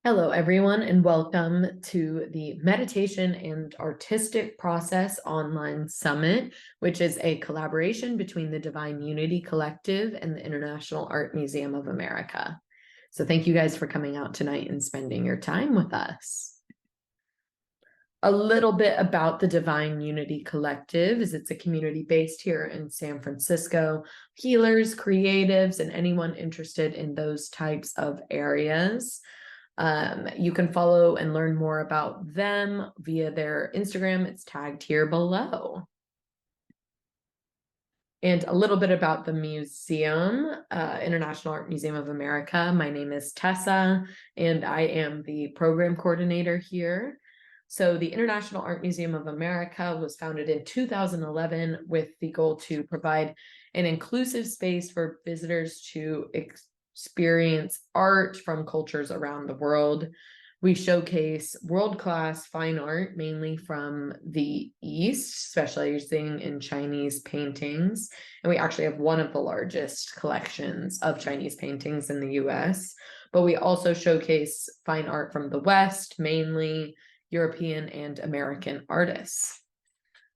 Hello, everyone, and welcome to the Meditation and Artistic Process Online Summit, which is a collaboration between the Divine Unity Collective and the International Art Museum of America. So thank you guys for coming out tonight and spending your time with us. A little bit about the Divine Unity Collective is it's a community based here in San Francisco. Healers, creatives, and anyone interested in those types of areas. You can follow and learn more about them via their Instagram. It's tagged here below. And a little bit about the museum, International Art Museum of America. My name is Tessa, and I am the program coordinator here. So the International Art Museum of America was founded in 2011 with the goal to provide an inclusive space for visitors to experience art from cultures around the world. We showcase world-class fine art, mainly from the East, specializing in Chinese paintings. And we actually have one of the largest collections of Chinese paintings in the US. But we also showcase fine art from the West, mainly European and American artists.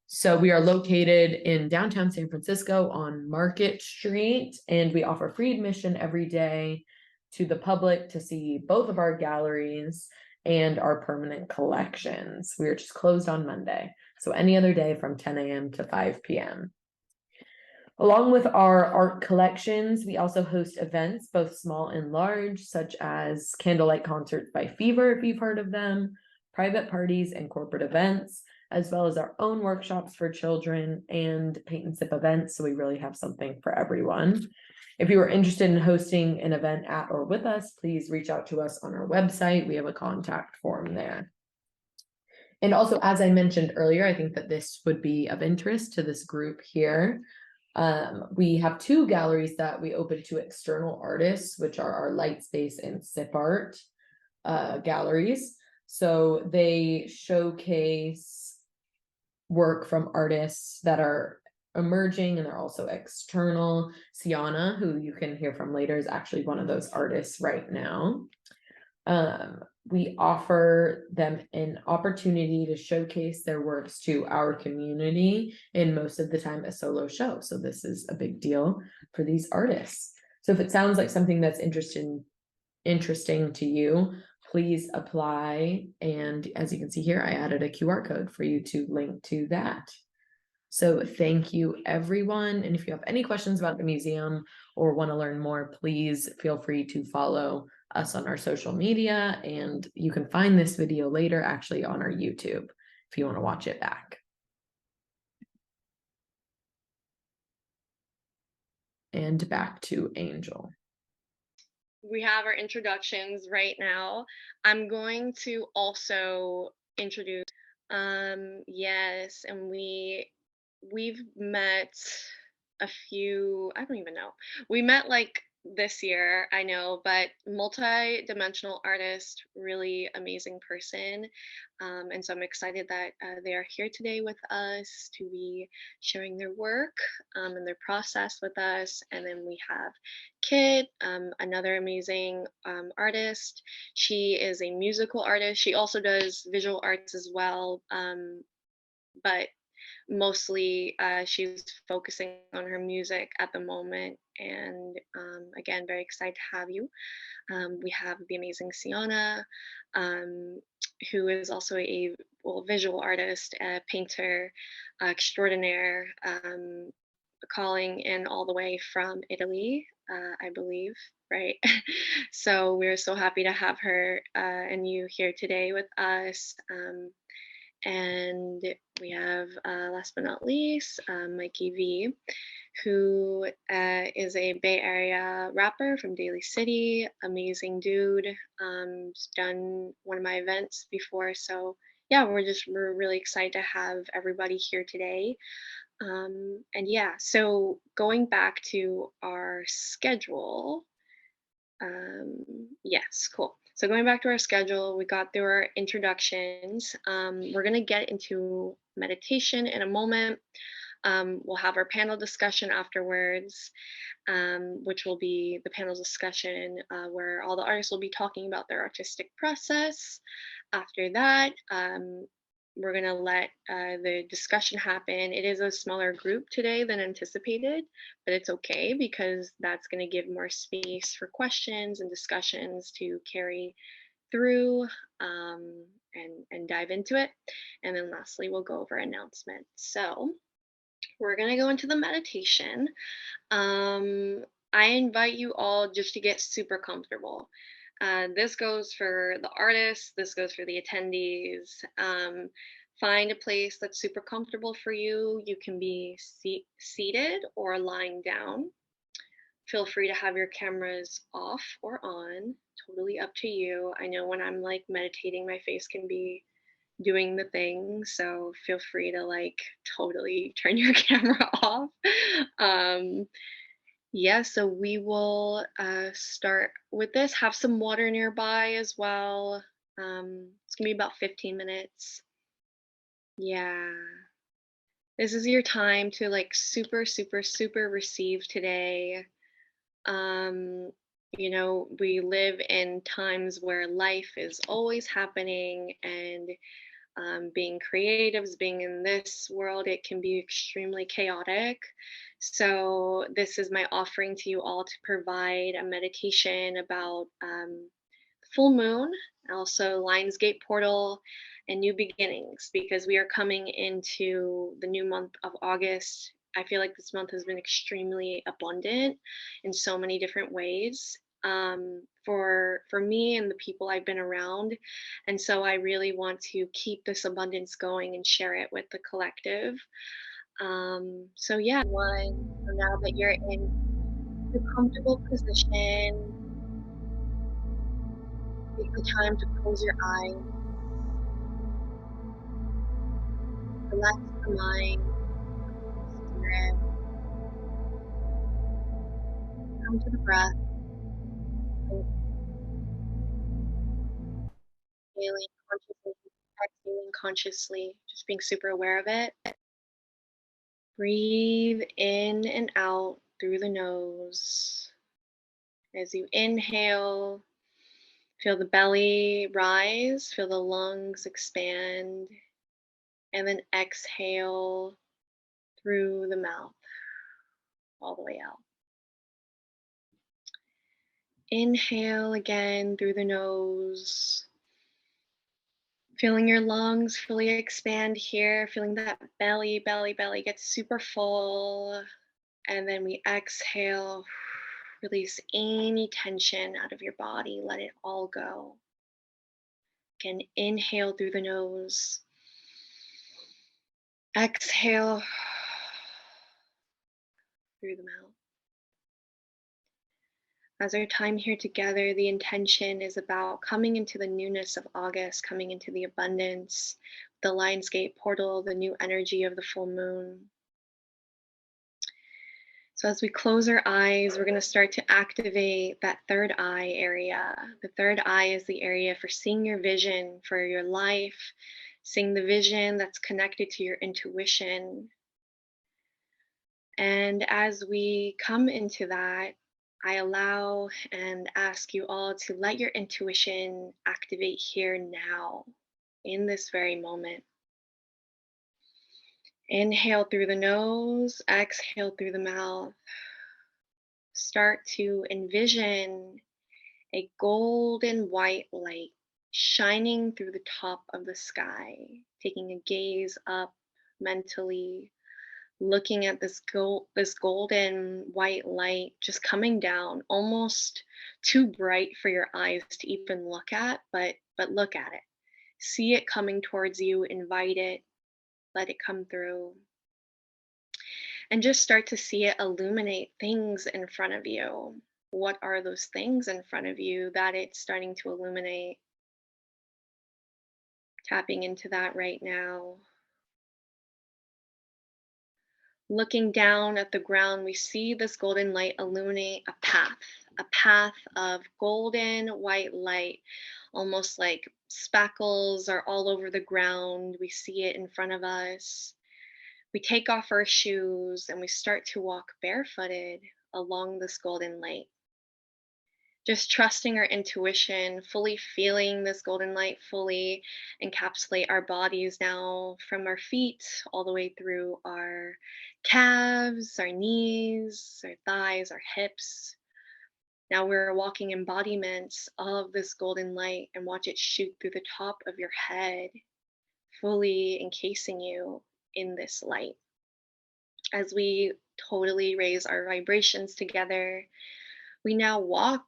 So we are located in downtown San Francisco on Market Street, and we offer free admission every day to the public to see both of our galleries and our permanent collections. We are just closed on Monday, so any other day from 10 a.m. to 5 p.m. Along with our art collections, we also host events, both small and large, such as candlelight concerts by Fever, if you've heard of them, private parties and corporate events, as well as our own workshops for children and paint and sip events. So we really have something for everyone. If you are interested in hosting an event at or with us, please reach out to us on our website. We have a contact form there. And also, as I mentioned earlier, I think that this would be of interest to this group here. We have two galleries that we open to external artists, which are our Light Space and Sip Art galleries. So they showcase work from artists that are emerging, and they're also external. Sienna, who you can hear from later, is actually one of those artists right now. We offer them an opportunity to showcase their works to our community, and most of the time a solo show. So this is a big deal for these artists. So if it sounds like something that's interesting to you, please apply. And as you can see here, I added a QR code for you to link to that. So thank you, everyone. And if you have any questions about the museum or want to learn more, please feel free to follow us on our social media. And you can find this video later actually on our YouTube if you want to watch it back. And back to Angel. We have our introductions right now. I'm going to also introduce yes, and we've met a few, I don't even know. We met like this year, I know, but multi-dimensional artist, really amazing person. And so I'm excited that they are here today with us to be sharing their work and their process with us. And then we have Kit, another amazing artist. She is a musical artist. She also does visual arts as well, but mostly she's focusing on her music at the moment. And again, very excited to have you. We have the amazing Sienna, who is also a visual artist, a painter extraordinaire, calling in all the way from Italy, I believe, right? So we're so happy to have her and you here today with us. And we have, last but not least, Mikey V, who is a Bay Area rapper from Daly City. Amazing dude. He's done one of my events before. So yeah, we're really excited to have everybody here today. And yeah, so going back to our schedule. Yes, cool. So going back to our schedule, we got through our introductions. We're gonna get into meditation in a moment. We'll have our panel discussion afterwards, which will be the panel discussion where all the artists will be talking about their artistic process. After that, we're going to let the discussion happen. It is a smaller group today than anticipated, but it's okay because that's going to give more space for questions and discussions to carry through and dive into it. And then lastly, we'll go over announcements. So we're going to go into the meditation. I invite you all just to get super comfortable. This goes for the artists, this goes for the attendees. Find a place that's super comfortable for you. You can be seated or lying down. Feel free to have your cameras off or on, totally up to you. I know when I'm like meditating, my face can be doing the thing, so feel free to like totally turn your camera off. Um, yeah, so we will start with this. Have some water nearby as well. It's gonna be about 15 minutes. Yeah. This is your time to like super, super, super receive today. Um, we live in times where life is always happening, and being creatives, being in this world, it can be extremely chaotic. So, this is my offering to you all to provide a meditation about full moon, also Lion's Gate portal, and new beginnings, because we are coming into the new month of August. I feel like this month has been extremely abundant in so many different ways, for me and the people I've been around, and so I really want to keep this abundance going and share it with the collective. So yeah, one. So now that you're in a comfortable position, take the time to close your eyes, relax the mind, spirit, come to the breath, inhaling consciously, exhaling consciously, just being super aware of it. Breathe in and out through the nose. As you inhale, feel the belly rise, feel the lungs expand, and then exhale through the mouth all the way out. Inhale again through the nose, feeling your lungs fully expand here, feeling that belly gets super full. And then we exhale, release any tension out of your body, let it all go. Again, inhale through the nose, exhale through the mouth. As our time here together, the intention is about coming into the newness of August, coming into the abundance, the Lion's Gate portal, the new energy of the full moon. So as we close our eyes, we're going to start to activate that third eye area. The third eye is the area for seeing your vision for your life, seeing the vision that's connected to your intuition. And as we come into that, I allow and ask you all to let your intuition activate here now, in this very moment. Inhale through the nose, exhale through the mouth. Start to envision a golden white light shining through the top of the sky, taking a gaze up mentally, looking at this golden white light just coming down, almost too bright for your eyes to even look at, but look at it. See it coming towards you, invite it, let it come through. And just start to see it illuminate things in front of you. What are those things in front of you that it's starting to illuminate? Tapping into that right now. Looking down at the ground, we see this golden light illuminate a path of golden white light, almost like spackles are all over the ground. We see it in front of us. We take off our shoes and we start to walk barefooted along this golden light. Just trusting our intuition, fully feeling this golden light fully encapsulate our bodies now from our feet all the way through our calves, our knees, our thighs, our hips. Now we're walking embodiments of this golden light and watch it shoot through the top of your head, fully encasing you in this light. As we totally raise our vibrations together, we now walk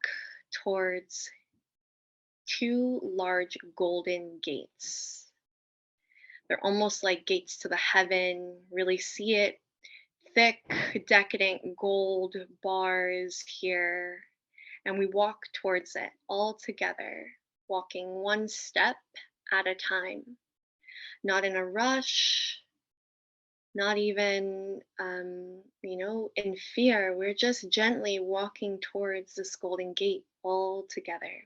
towards two large golden gates. They're almost like gates to the heaven. Really see it. Thick, decadent gold bars here. And we walk towards it all together, walking one step at a time, not in a rush, not even, in fear. We're just gently walking towards this golden gate all together.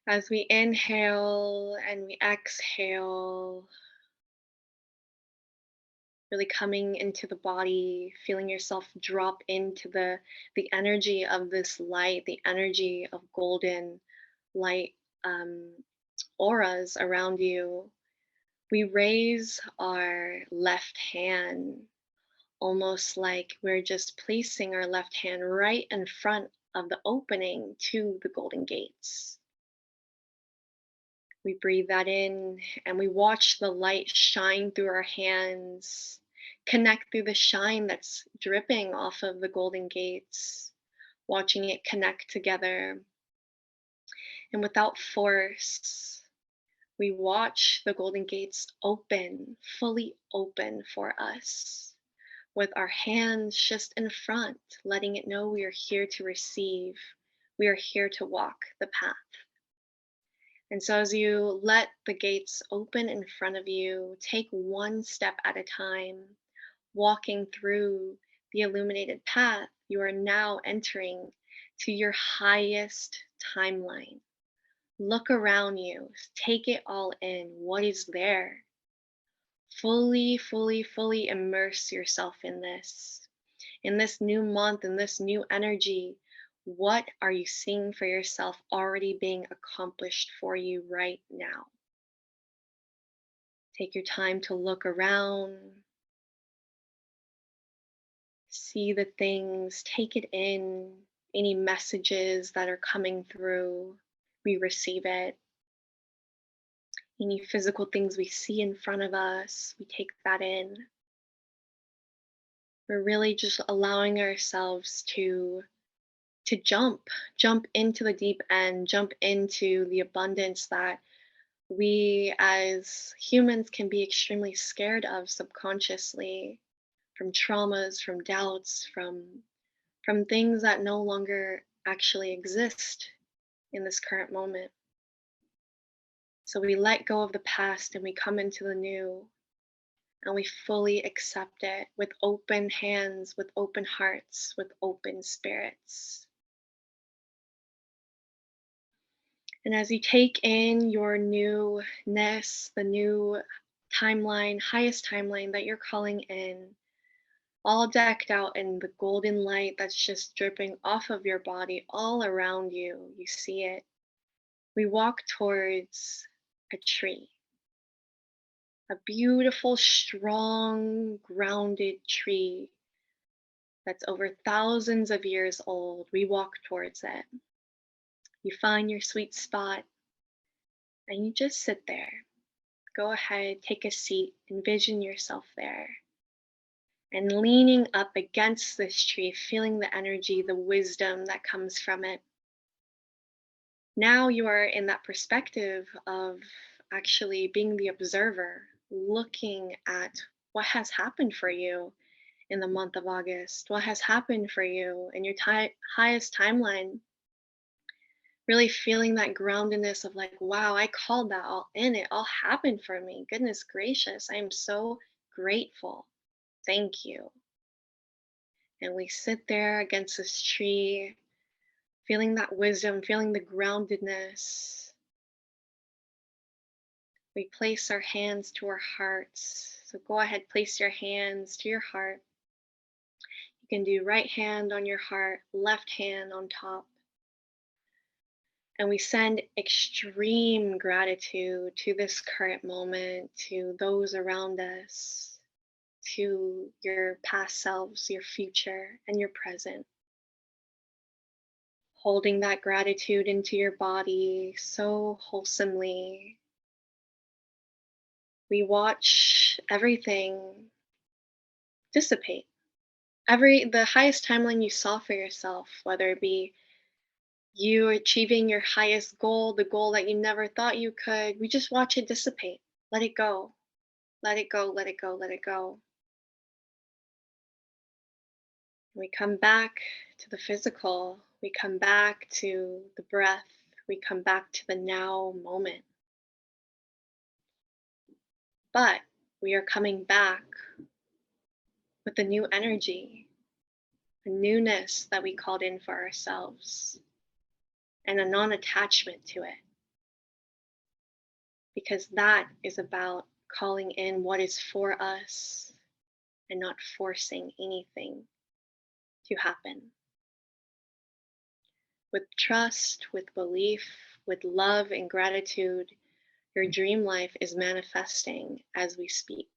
As we inhale and we exhale, really coming into the body, feeling yourself drop into the energy of this light, the energy of golden light um, auras around you. We raise our left hand, almost like we're just placing our left hand right in front of the opening to the golden gates. We breathe that in and we watch the light shine through our hands, connect through the shine that's dripping off of the golden gates, watching it connect together. And without force, we watch the golden gates open, fully open for us, with our hands just in front, letting it know we are here to receive, we are here to walk the path. And so, as you let the gates open in front of you, take one step at a time, walking through the illuminated path. You are now entering to your highest timeline. Look around you, take it all in. What is there? Fully, fully, fully immerse yourself in this new month, in this new energy. What are you seeing for yourself already being accomplished for you right now? Take your time to look around, see the things, take it in, any messages that are coming through, we receive it. Any physical things we see in front of us, we take that in. We're really just allowing ourselves to jump into the deep end, jump into the abundance that we as humans can be extremely scared of subconsciously, from traumas, from doubts, from things that no longer actually exist in this current moment. So we let go of the past and we come into the new, and we fully accept it with open hands, with open hearts, with open spirits. And as you take in your newness, the new timeline, highest timeline that you're calling in, all decked out in the golden light that's just dripping off of your body all around you, you see it. We walk towards a tree, a beautiful, strong, grounded tree that's over thousands of years old. We walk towards it. You find your sweet spot and you just sit there. Go ahead, take a seat, envision yourself there. And leaning up against this tree, feeling the energy, the wisdom that comes from it. Now you are in that perspective of actually being the observer, looking at what has happened for you in the month of August, what has happened for you in your highest timeline. Really feeling that groundedness of like, wow, I called that all in. It all happened for me. Goodness gracious, I am so grateful. Thank you. And we sit there against this tree, feeling that wisdom, feeling the groundedness. We place our hands to our hearts. So go ahead, place your hands to your heart. You can do right hand on your heart, left hand on top. And we send extreme gratitude to this current moment, to those around us, to your past selves, your future, and your present. Holding that gratitude into your body so wholesomely. We watch everything dissipate. The highest timeline you saw for yourself, whether it be you achieving your highest goal, the goal that you never thought you could, we just watch it dissipate. Let it go. Let it go, let it go, let it go. We come back to the physical. We come back to the breath. We come back to the now moment. But we are coming back with a new energy, a newness that we called in for ourselves, and a non attachment to it. Because that is about calling in what is for us and not forcing anything to happen. With trust, with belief, with love and gratitude, your dream life is manifesting as we speak.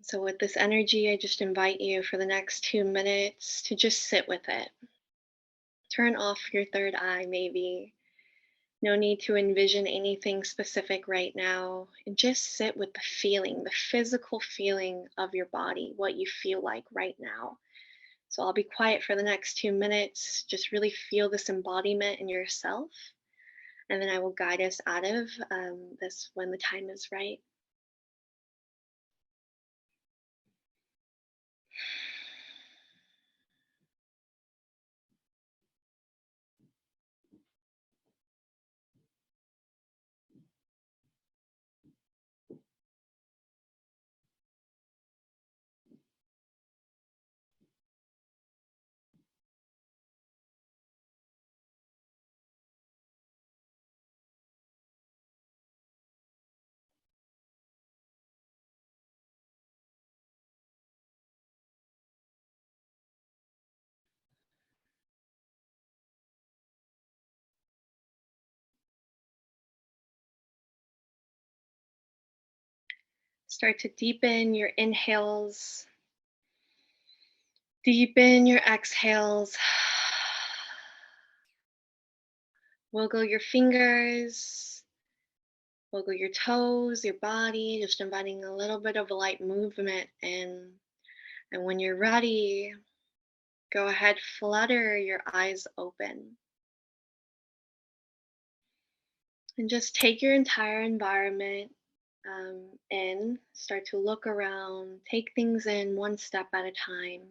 So, with this energy, I just invite you for the next 2 minutes to just sit with it. Turn off your third eye, maybe. No need to envision anything specific right now. And just sit with the feeling, the physical feeling of your body, what you feel like right now. So I'll be quiet for the next 2 minutes. Just really feel this embodiment in yourself. And then I will guide us out of this when the time is right. Start to deepen your inhales, deepen your exhales. Wiggle your fingers, wiggle your toes, your body, just inviting a little bit of light movement in. And when you're ready, go ahead, flutter your eyes open. And just take your entire environment in, start to look around, take things in one step at a time.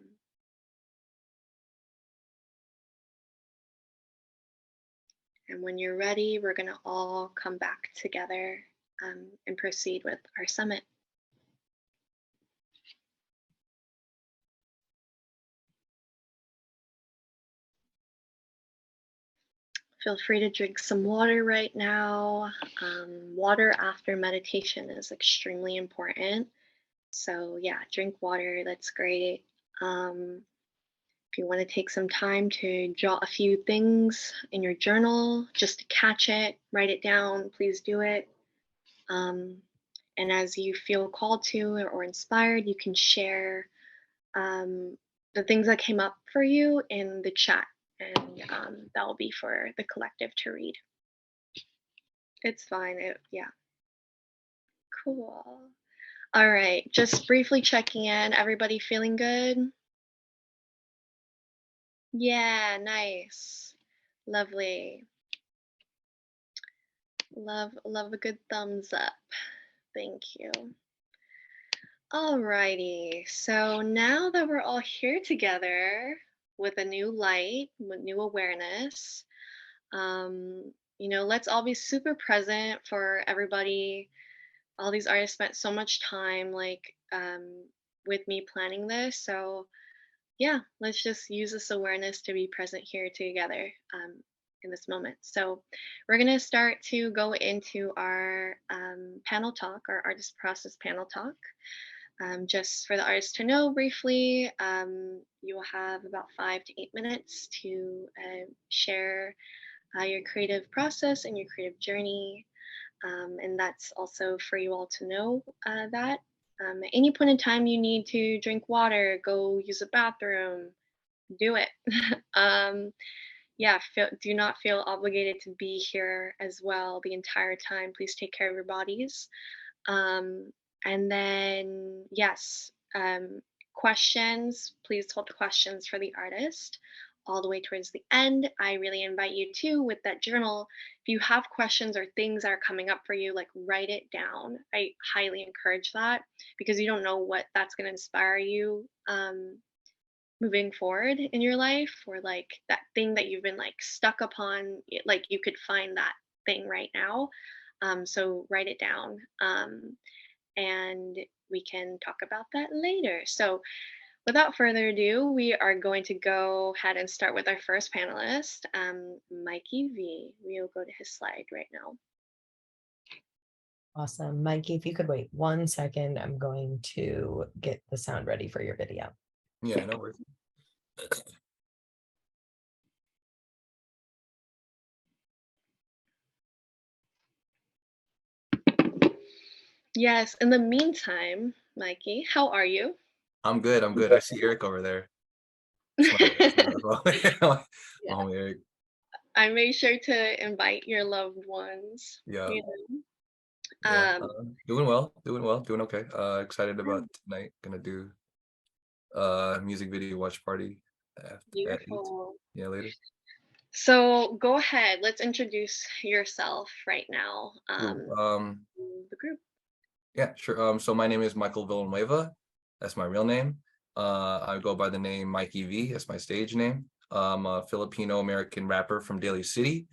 And when you're ready, we're going to all come back together and proceed with our summit. Feel free to drink some water right now. Water after meditation is extremely important. So, yeah, drink water. That's great. If you want to take some time to jot a few things in your journal just to catch it, write it down, please do it. And as you feel called to or inspired, you can share the things that came up for you in the chat, and that will be for the collective to read. It's fine. Yeah, cool. All right, just briefly checking in. Everybody feeling good? Yeah, nice. Lovely. Love a good thumbs up. Thank you. Alrighty, so now that we're all here together with a new light, with new awareness, let's all be super present for everybody. All these artists spent so much time with me planning this. So yeah, let's just use this awareness to be present here together. in this moment. So we're going to start to go into our panel talk, our artist process panel talk. Just for the artists to know briefly, you will have about 5 to 8 minutes to share your creative process and your creative journey. And that's also for you all to know that. At any point in time, you need to drink water, go use a bathroom, do it. um, yeah, do not feel obligated to be here as well the entire time. Please take care of your bodies. Um, and then, yes, questions, please hold the questions for the artist all the way towards the end. I really invite you to, with that journal, if you have questions or things that are coming up for you, like write it down. I highly encourage that because you don't know what that's going to inspire you moving forward in your life, or like that thing that you've been like stuck upon, like you could find that thing right now. So write it down. And we can talk about that later. So, without further ado, we are going to go ahead and start with our first panelist, Mikey V. We'll go to his slide right now. Awesome. Mikey, if you could wait 1 second, I'm going to get the sound ready for your video. Yeah, no worries. Yes, in the meantime, Mikey, how are you? I'm good. I'm good. I see Eric over there. My homie Eric. I made sure to invite your loved ones. Yeah. You know? Yeah. Doing well. Doing okay. Excited about tonight. Gonna do music video watch party at 8. Beautiful. Yeah, later. So go ahead. Let's introduce yourself right now. Cool. The group. Yeah, sure. So my name is Michael Villanueva. That's my real name. I go by the name Mikey V. That's my stage name. I'm a Filipino American rapper from Daly City,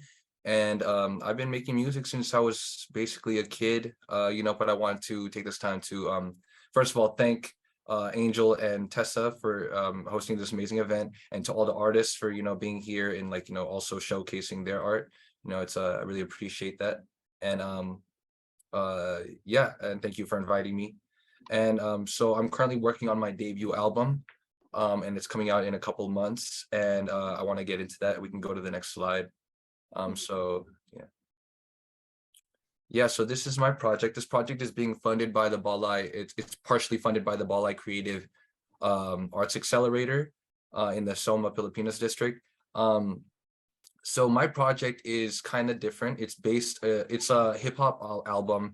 and I've been making music since I was basically a kid. But I wanted to take this time to first of all thank Angel and Tessa for hosting this amazing event, and to all the artists for being here and also showcasing their art. It's I really appreciate that. And yeah, and thank you for inviting me. And so I'm currently working on my debut album, and it's coming out in a couple months, and I want to get into that. We can go to the next slide. So so this is my project. This project is being funded by the Balai. It's partially funded by the Balai Creative Arts Accelerator in the Soma Pilipinas district. So my project is kind of different. It's a hip hop album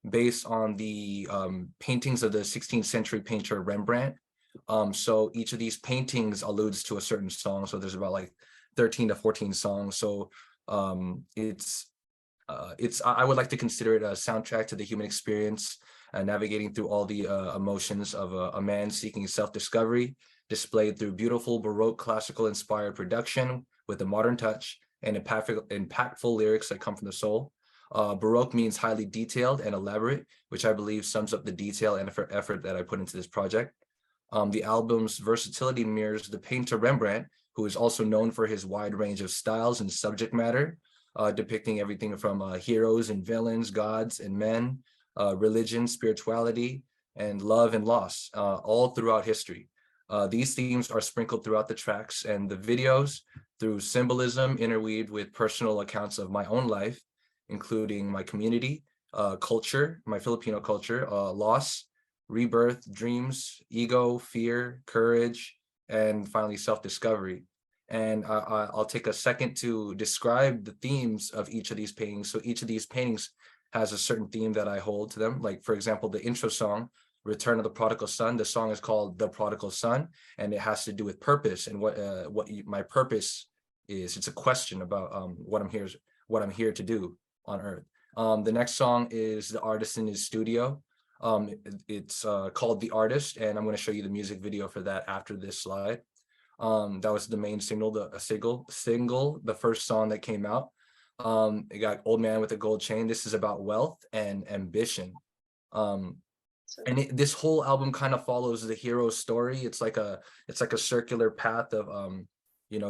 based on the paintings of the 16th century painter Rembrandt. So each of these paintings alludes to a certain song. So there's about like 13 to 14 songs. So I would like to consider it a soundtrack to the human experience, navigating through all the emotions of a man seeking self-discovery, displayed through beautiful Baroque classical inspired production with a modern touch and impactful lyrics that come from the soul. Baroque means highly detailed and elaborate, which I believe sums up the detail and effort that I put into this project. The album's versatility mirrors the painter Rembrandt, who is also known for his wide range of styles and subject matter, depicting everything from heroes and villains, gods and men, religion, spirituality, and love and loss, all throughout history. These themes are sprinkled throughout the tracks and the videos through symbolism interweaved with personal accounts of my own life, including my community, culture, my Filipino culture, loss, rebirth, dreams, ego, fear, courage, and finally self-discovery. And I'll take a second to describe the themes of each of these paintings. So each of these paintings has a certain theme that I hold to them. Like, for example, the intro song, Return of the Prodigal Son. The song is called The Prodigal Son, and it has to do with purpose and my purpose is. It's a question about what I'm here to do on earth. The next song is The Artist in His Studio. It's called The Artist, and I'm going to show you the music video for that after this slide. That was the main single, the first song that came out. It got Old Man with a Gold Chain. This is about wealth and ambition. And this whole album kind of follows the hero's story. It's like a circular path of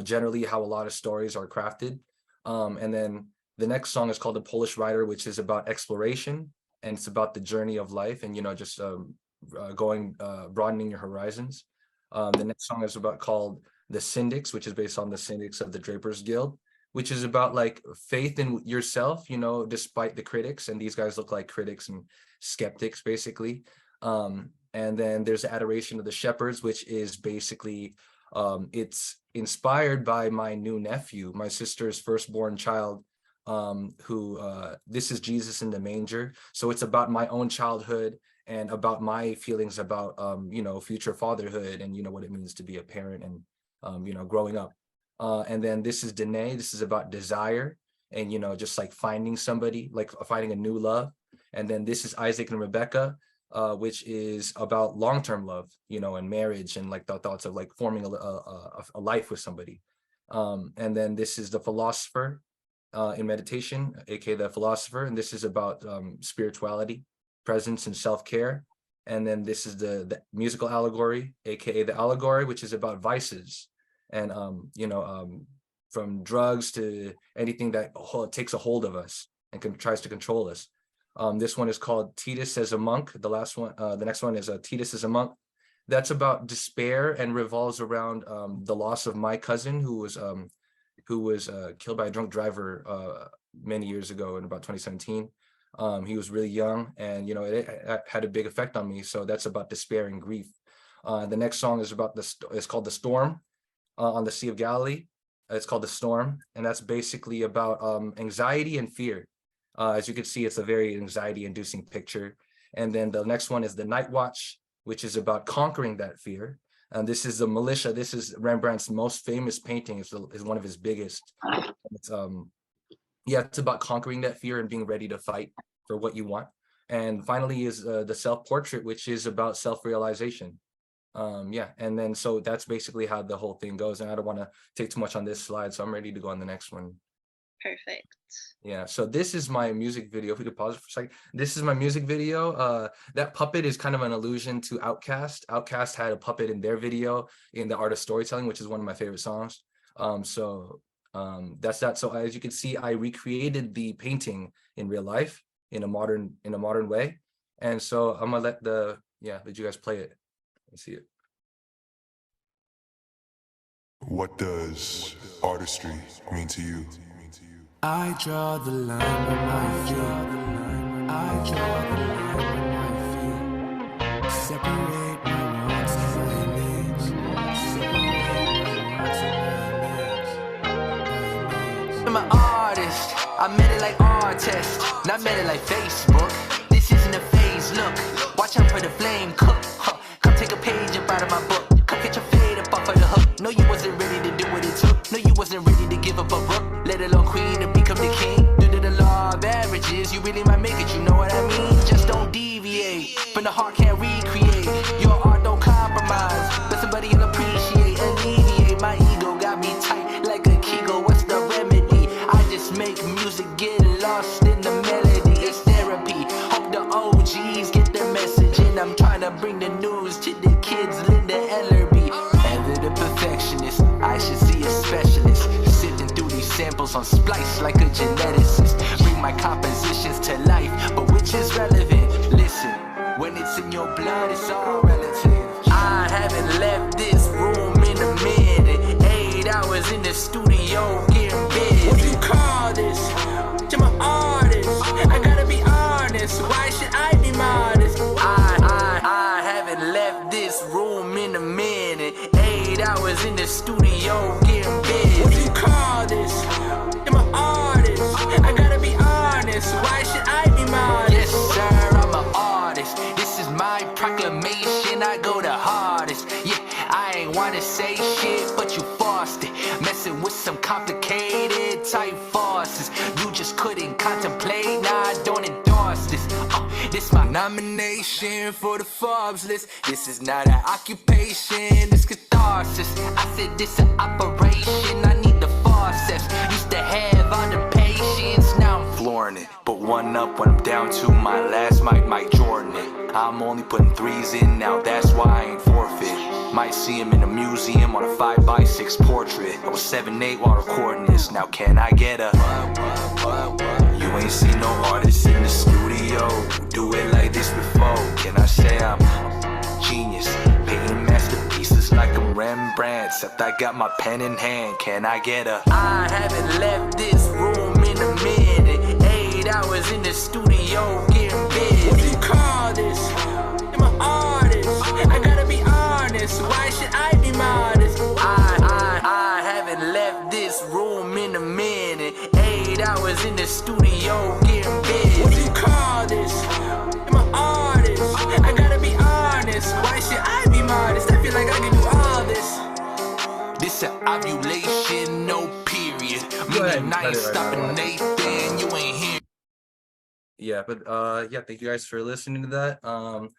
generally how a lot of stories are crafted. And then the next song is called The Polish Rider, which is about exploration, and it's about the journey of life and, just broadening your horizons. The next song is called The Syndics, which is based on the Syndics of the Drapers Guild, which is about like faith in yourself, despite the critics. And these guys look like critics and skeptics, basically. And then there's Adoration of the Shepherds, which is basically, it's inspired by my new nephew, my sister's firstborn child, this is Jesus in the manger. So it's about my own childhood and about my feelings about, future fatherhood and, what it means to be a parent and, growing up. And then this is Danae. This is about desire and, just like finding somebody, like finding a new love. And then this is Isaac and Rebecca, which is about long-term love, and marriage and like the thoughts of like forming a life with somebody. And then this is The Philosopher in Meditation, aka The Philosopher. And this is about spirituality, presence, and self-care. And then this is the musical allegory, aka The Allegory, which is about vices and, from drugs to anything that takes a hold of us and tries to control us. This one is called Titus as a Monk. The next one is Titus as a Monk. That's about despair and revolves around the loss of my cousin who was killed by a drunk driver many years ago in about 2017. He was really young, and it had a big effect on me. So that's about despair and grief. The next song is called The Storm on the Sea of Galilee. It's called The Storm, and that's basically about anxiety and fear. As you can see, it's a very anxiety-inducing picture. And then the next one is The Night Watch, which is about conquering that fear. And this is the Militia. This is Rembrandt's most famous painting. Is one of his biggest. It's it's about conquering that fear and being ready to fight for what you want. And finally is the Self-Portrait, which is about self-realization. And then so that's basically how the whole thing goes. And I don't want to take too much on this slide, so I'm ready to go on the next one. Perfect. Yeah, so this is my music video. If we could pause it for a second. This is my music video. That puppet is kind of an allusion to Outkast. Outkast had a puppet in their video in The Art of Storytelling, which is one of my favorite songs. That's that. So as you can see, I recreated the painting in real life in a modern way. And so I'm gonna let you guys play it. Let's see it. What does artistry mean to you? I draw the line with my feet. I draw the line with my feet. Separate my wants and my needs. Separate my wants and my needs. I'm an artist. I made it like artist. Not made it like Facebook. This isn't a phase. Look, watch out for the flame cook. Come take a page up out of my book. Come get your fade up off of the hook. No, you wasn't ready to do what it took. No, you wasn't ready to give up a book. Let alone queen to become the king. Due to the law of averages, you really might make it, you know what I mean? Just don't deviate. From the heart can't recreate. Your art don't compromise. But somebody will appreciate, alleviate. My ego got me tight like a Kegel. What's the remedy? I just make music, get lost in the melody. It's therapy. Hope the OGs get the message. And I'm trying to bring the news to the kids, Linda Ellerby. Ever the perfectionist, I should see a specialist. Sifting through these samples on splice like a geneticist. Bring my compositions to life, but which is relevant? Listen, when it's in your blood, it's all relative. I haven't left this room in a minute. 8 hours in the studio getting busy. What do you call this? To my artist, I gotta be honest. Why should I be modest? I haven't left this room in a minute. 8 hours in the studio getting busy. What do you call this? To my artist, I gotta be honest. Why should I be modest? Yes, sir, I'm an artist. This is my proclamation. I go the hardest. Yeah, I ain't wanna say shit, but you forced it. Messing with some complicated type forces. You just couldn't contemplate. Nah, I don't endorse this. This my nomination for the Forbes list. This is not an occupation, it's catharsis. I said this an operation, I need the forceps. Used to have all the patience, now I'm flooring it. But one up when I'm down to my last Mike Jordan it. I'm only putting threes in now, that's why I ain't forfeit. might see him in a museum on a 5x6 portrait. I was 7'8" while recording this. Now can I get a you ain't seen no artists in the studio do it like this before? Can I say I'm genius, painting masterpieces like I'm Rembrandt, except I got my pen in hand. Can I get a I haven't left this room in a minute. 8 hours in the studio getting busy. What do you call this? I'm an artist. I gotta be honest. Why should I be modest? I haven't left this room in a minute. 8 hours in the studio getting busy. What do you call this? I'm an artist. I gotta be honest. Why should I be modest? I feel like I can do all this. This an ovulation, no period. Go ahead, Meaning I ain't cut it right stopping now. Nathan. You ain't here. Yeah, but yeah, thank you guys for listening to that. I'm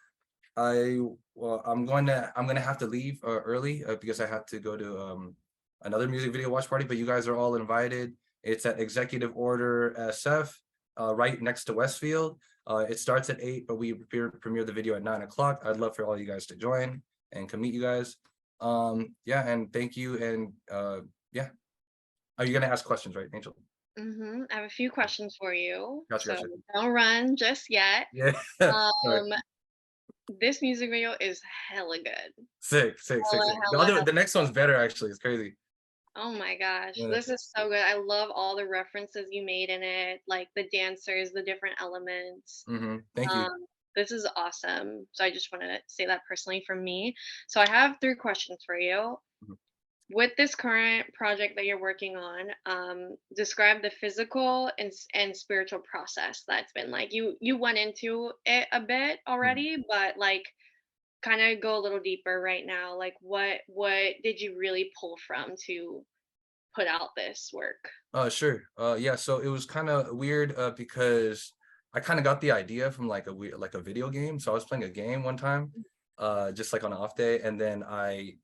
gonna have to leave early because I have to go to another music video watch party, but you guys are all invited. It's at Executive Order SF, right next to Westfield. It starts at 8, but we premiere the video at 9 o'clock. I'd love for all you guys to join and come meet you guys. Yeah, and thank you. And yeah, are you gonna ask questions, right, Angel? I have a few questions for you. Gotcha. So don't run just yet. Yeah. All right. This music video is hella good. Sick. The next one's better, actually. It's crazy. Oh my gosh, Yeah. this is so good. I love all the references you made in it, like the dancers, the different elements. Thank you. This is awesome. So I just want to say that personally from me. So I have 3 questions for you. Mhm. With this current project that you're working on, describe the physical and spiritual process that's been like. You went into it a bit already, but like kind of go a little deeper right now. Like what did you really pull from to put out this work? Sure. Yeah, so it was kind of weird because I kind of got the idea from like a video game. So I was playing a game one time, just like on an off day, and then I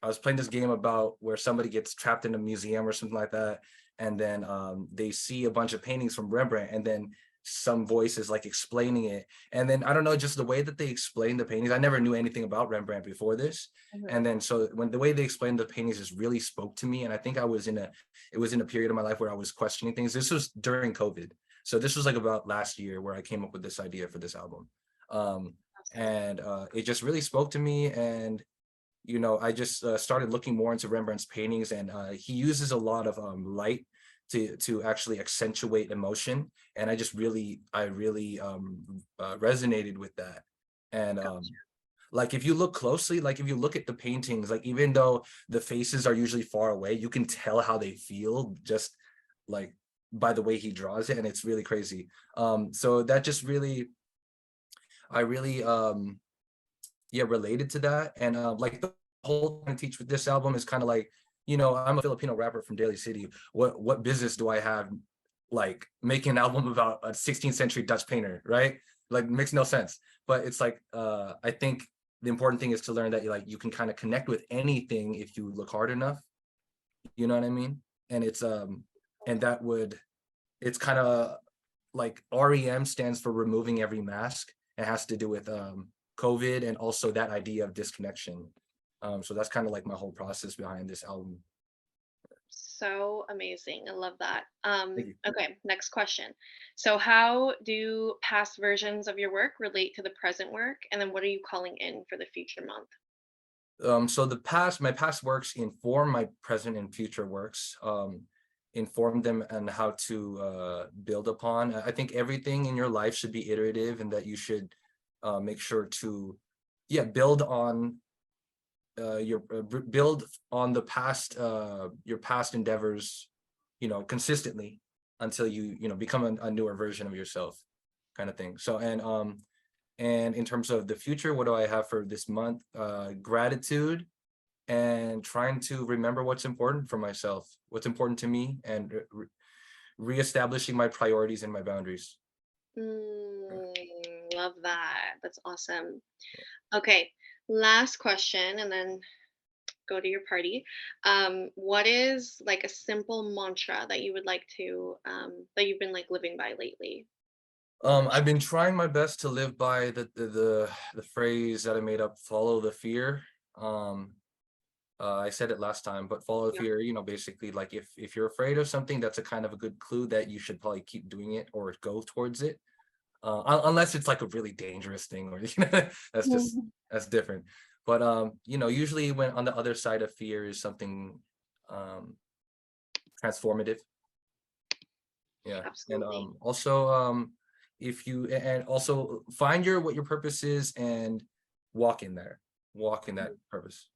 was playing this game about where somebody gets trapped in a museum or something like that, and then they see a bunch of paintings from Rembrandt, and then some voice is like explaining it, and then I don't know, just the way that they explain the paintings. I never knew anything about Rembrandt before this, and then so when the way they explained the paintings just really spoke to me, and I think it was in a period of my life where I was questioning things. This was during COVID, so this was like about last year where I came up with this idea for this album, and it just really spoke to me. And I just started looking more into Rembrandt's paintings, and he uses a lot of light to actually accentuate emotion, and I really resonated with that. And like if you look closely, like if you look at the paintings, like even though the faces are usually far away, you can tell how they feel just like by the way he draws it, and it's really crazy. So that just really, I really related to that. And like the whole thing I teach with this album is kind of like, I'm a Filipino rapper from Daly City. What business do I have like making an album about a 16th century Dutch painter, right? Like makes no sense. But it's like I think the important thing is to learn that you can kind of connect with anything if you look hard enough. You know what I mean? And it's it's kind of like REM stands for removing every mask. It has to do with COVID and also that idea of disconnection. So that's kind of like my whole process behind this album. So amazing. I love that. Thank you. Okay, next question. So how do past versions of your work relate to the present work? And then what are you calling in for the future month? So my past works inform my present and future works, inform them on how to build upon. I think everything in your life should be iterative, and that you should make sure to build on build on the past, your past endeavors, consistently until you become a newer version of yourself, kind of thing. So and in terms of the future, what do I have for this month? Gratitude, and trying to remember what's important for myself, what's important to me, and reestablishing my priorities and my boundaries. Love that. That's awesome. Okay, last question, and then go to your party. What is like a simple mantra that you would like to that you've been like living by lately? I've been trying my best to live by the phrase that I made up, follow the fear. I said it last time, but follow Yeah. fear, basically like if you're afraid of something, that's a kind of a good clue that you should probably keep doing it or go towards it. Unless it's like a really dangerous thing, or that's different. But usually when on the other side of fear is something transformative. Yeah. And Absolutely. also if you and also find what your purpose is and walk in there. Walk in that purpose.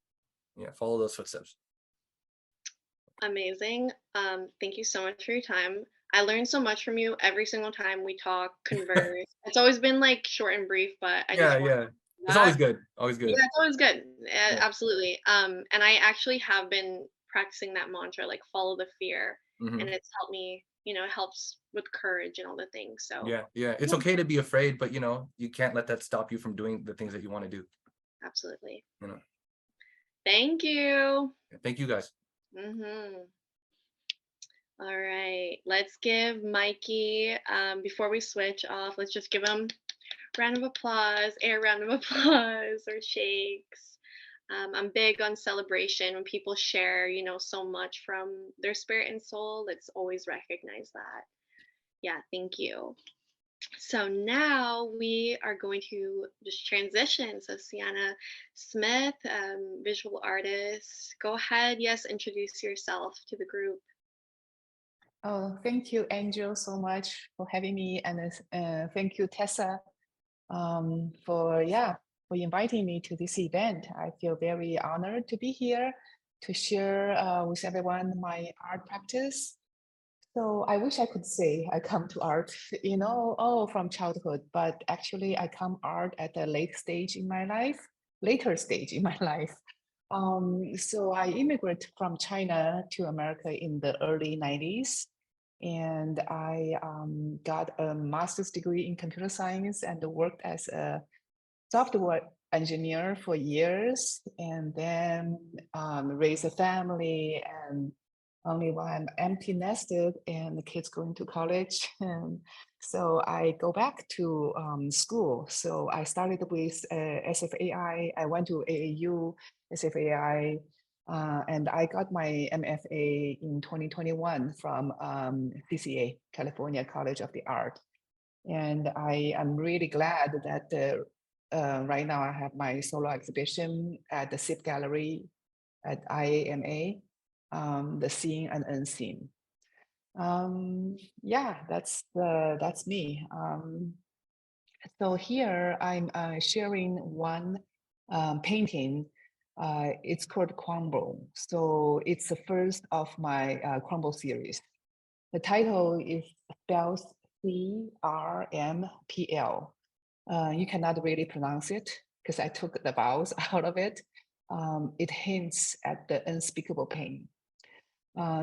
Yeah, follow those footsteps. Amazing. Thank you so much for your time. I learned so much from you every single time we talk, converse. It's always been like short and brief, but I Yeah, just want yeah. It's always that. good. Always Yeah, good. it's always good. Yeah. Absolutely. And I actually have been practicing that mantra, like follow the fear, and Hmm. it's helped me. It helps with courage and all the things. So Yeah, yeah. It's yeah, okay to be afraid, but you can't let that stop you from doing the things that you want to do. absolutely. You know. Thank you. Thank you guys. Mhm. All right, let's give Mikey, before we switch off, let's just give him round of applause, air round of applause or shakes. I'm big on celebration when people share, so much from their spirit and soul. Let's always recognize that. Yeah, thank you. So now we are going to just transition. So Sienna Smith, visual artist, go ahead. Yes, introduce yourself to the group. Oh, thank you, Angel, so much for having me, and thank you, Tessa, for inviting me to this event. I feel very honored to be here to share with everyone my art practice. So I wish I could say I come to art, from childhood, but actually I come art at a later stage in my life. So I immigrated from China to America in the early 90s, and I got a master's degree in computer science and worked as a software engineer for years, and then raised a family, and only when I'm empty nested and the kids going to college. And so I go back to school. So I started with SFAI. I went to AAU, SFAI, and I got my MFA in 2021 from CCA, California College of the Art. And I am really glad that right now I have my solo exhibition at the SIP Gallery at IAMA, the Seen and Unseen. Yeah, that's me. So here I'm sharing one painting. It's called Crumble. So it's the first of my Crumble series. The title is spelled CRMPL. You cannot really pronounce it because I took the vowels out of it. It hints at the unspeakable pain.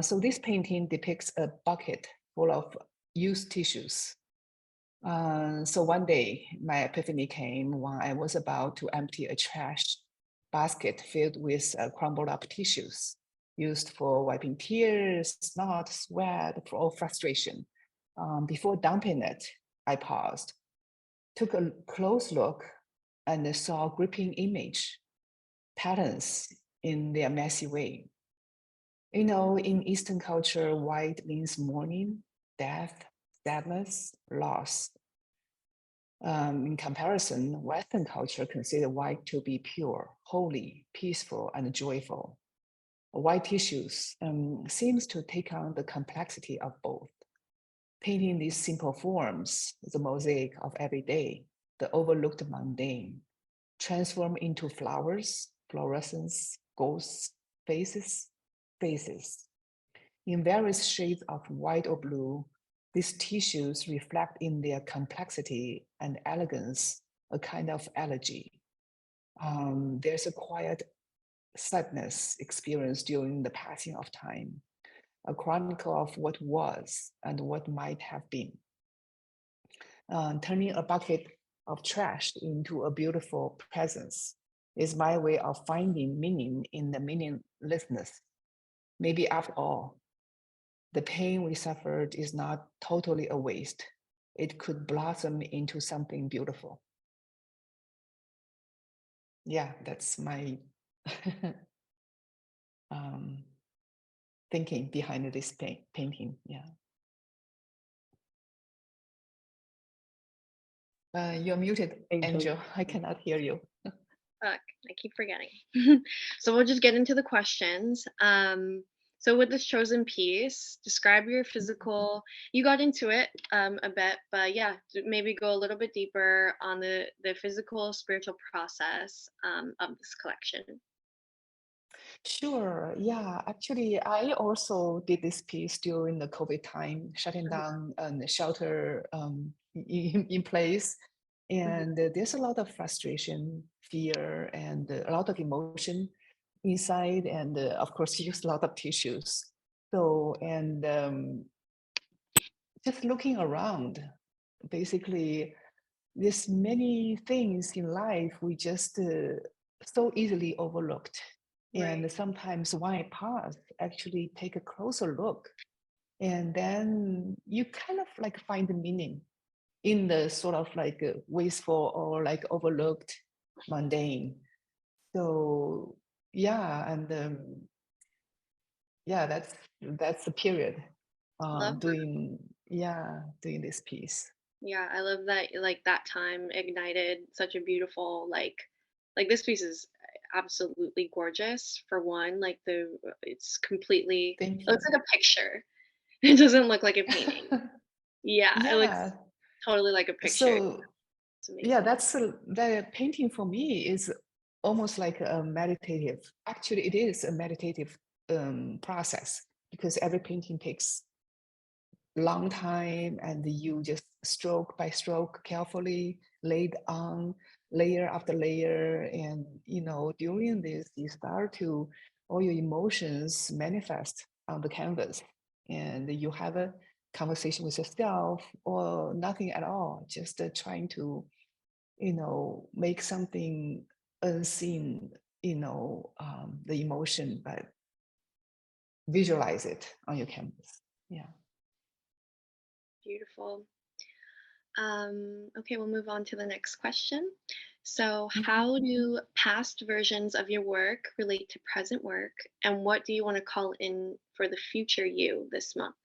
So this painting depicts a bucket full of used tissues. So one day, my epiphany came when I was about to empty a trash basket filled with crumbled up tissues used for wiping tears, snot, sweat, or frustration. Before dumping it, I paused, took a close look, and saw a gripping image, patterns in their messy way. In Eastern culture, white means mourning, death, sadness, loss. In comparison, Western culture consider white to be pure, holy, peaceful, and joyful. White tissues seems to take on the complexity of both. Painting these simple forms, the mosaic of every day, the overlooked mundane, transform into flowers, fluorescence, ghosts, faces. In various shades of white or blue, these tissues reflect in their complexity and elegance a kind of elegy. There's a quiet sadness experienced during the passing of time, a chronicle of what was and what might have been. Turning a bucket of trash into a beautiful presence is my way of finding meaning in the meaninglessness. Maybe after all, the pain we suffered is not totally a waste. It could blossom into something beautiful. Yeah, that's my thinking behind this painting. Yeah. You're muted, Angel. Angel. I cannot hear you. I keep forgetting. So we'll just get into the questions. So with this chosen piece, describe your physical. You got into it a bit, but yeah, maybe go a little bit deeper on the physical, spiritual process of this collection. Sure. Yeah. Actually, I also did this piece during the COVID time, shutting down and shelter in place. And there's a lot of frustration, fear, and a lot of emotion inside. And of course, use a lot of tissues. So, and just looking around, basically, there's many things in life we just so easily overlooked. Right. And sometimes when I pass, actually take a closer look. And then you kind of like find the meaning in the sort of like wasteful or like overlooked mundane. So yeah, and yeah, that's the period Love doing this piece. Yeah, I love that like that time ignited such a beautiful like this piece is absolutely gorgeous for one. Like it's completely Thank it you. looks like a picture. It doesn't look like a painting. Yeah, it Yeah. looks totally like a picture. So It's yeah, amazing. that's the painting for me is almost like a meditative. Actually, it is a meditative process because every painting takes long time and you just stroke by stroke carefully laid on layer after layer, and during this you start to all your emotions manifest on the canvas, and you have a conversation with yourself or nothing at all, just trying to make something unseen, the emotion, but visualize it on your canvas. Yeah. Beautiful. Okay, we'll move on to the next question. So, how do past versions of your work relate to present work, and what do you want to call in for the future you this month?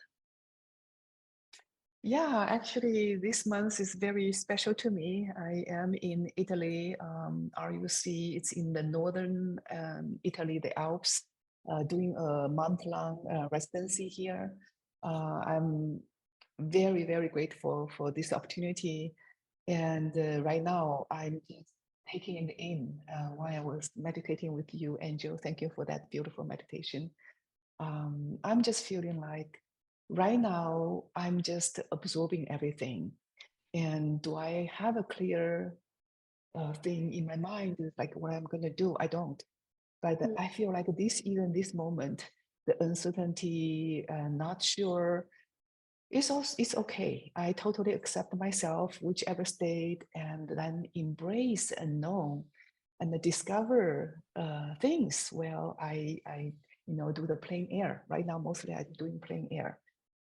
Yeah, actually, this month is very special to me. I am in Italy, RUC. It's in the northern Italy, the Alps, doing a month-long residency here. I'm very, very grateful for this opportunity. And right now, I'm just taking it in while I was meditating with you, Angel. Thank you for that beautiful meditation. I'm just feeling like right now I'm just absorbing everything. And do I have a clear thing in my mind, like what I'm going to do? I don't. But Mm. I feel like even this moment, the uncertainty, not sure, it's okay. I totally accept myself, whichever state, and then embrace unknown and discover things. Well, I do the plein air right now. Mostly I'm doing plein air.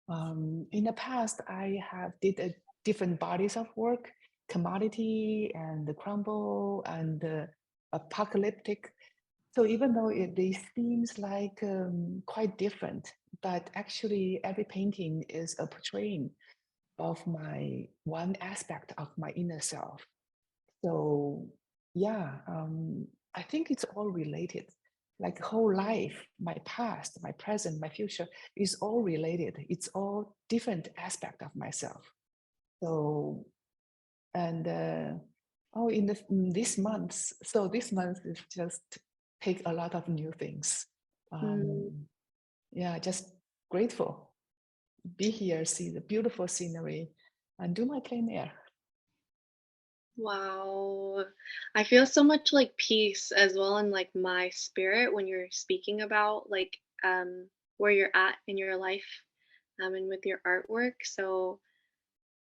In the past, I have did different bodies of work, commodity and the crumble and apocalyptic. So even though they seems like quite different, but actually every painting is a portraying of my one aspect of my inner self. So yeah, I think it's all related. Like whole life, my past, my present, my future is all related. It's all different aspect of myself. So and in this month, so this month is just take a lot of new things. Mm. Yeah, just grateful. Be here, see the beautiful scenery, and do my plein air. Wow. I feel so much like peace as well in like my spirit when you're speaking about like where you're at in your life and with your artwork. So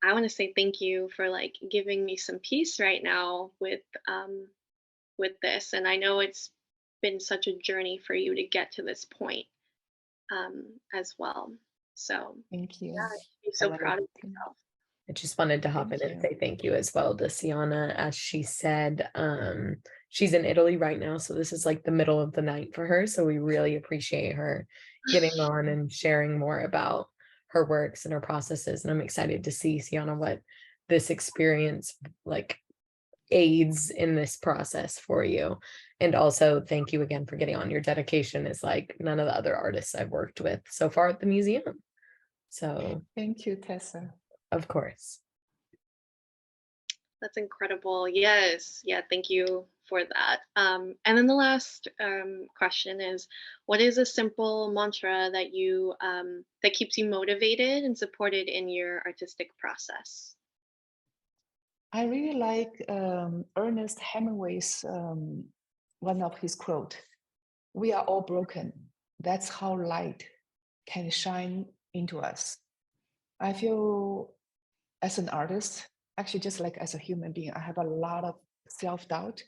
I want to say thank you for like giving me some peace right now with this. And I know it's been such a journey for you to get to this point as well. So Thank you. yeah, I'm I so love proud of it. yourself. I just wanted to hop Thank in and you. say thank you as well to Sienna. As she said, she's in Italy right now, so this is like the middle of the night for her. So we really appreciate her getting on and sharing more about her works and her processes. And I'm excited to see, Sienna, what this experience like aids in this process for you. And also thank you again for getting on. Your dedication is like none of the other artists I've worked with so far at the museum. So Thank you, Tessa. of course. That's incredible. Yes. Yeah, thank you for that. And then the last question is, what is a simple mantra that you that keeps you motivated and supported in your artistic process? I really like Ernest Hemingway's one of his quote, "We are all broken. That's how light can shine into us." I feel as an artist, actually just like as a human being, I have a lot of self-doubt,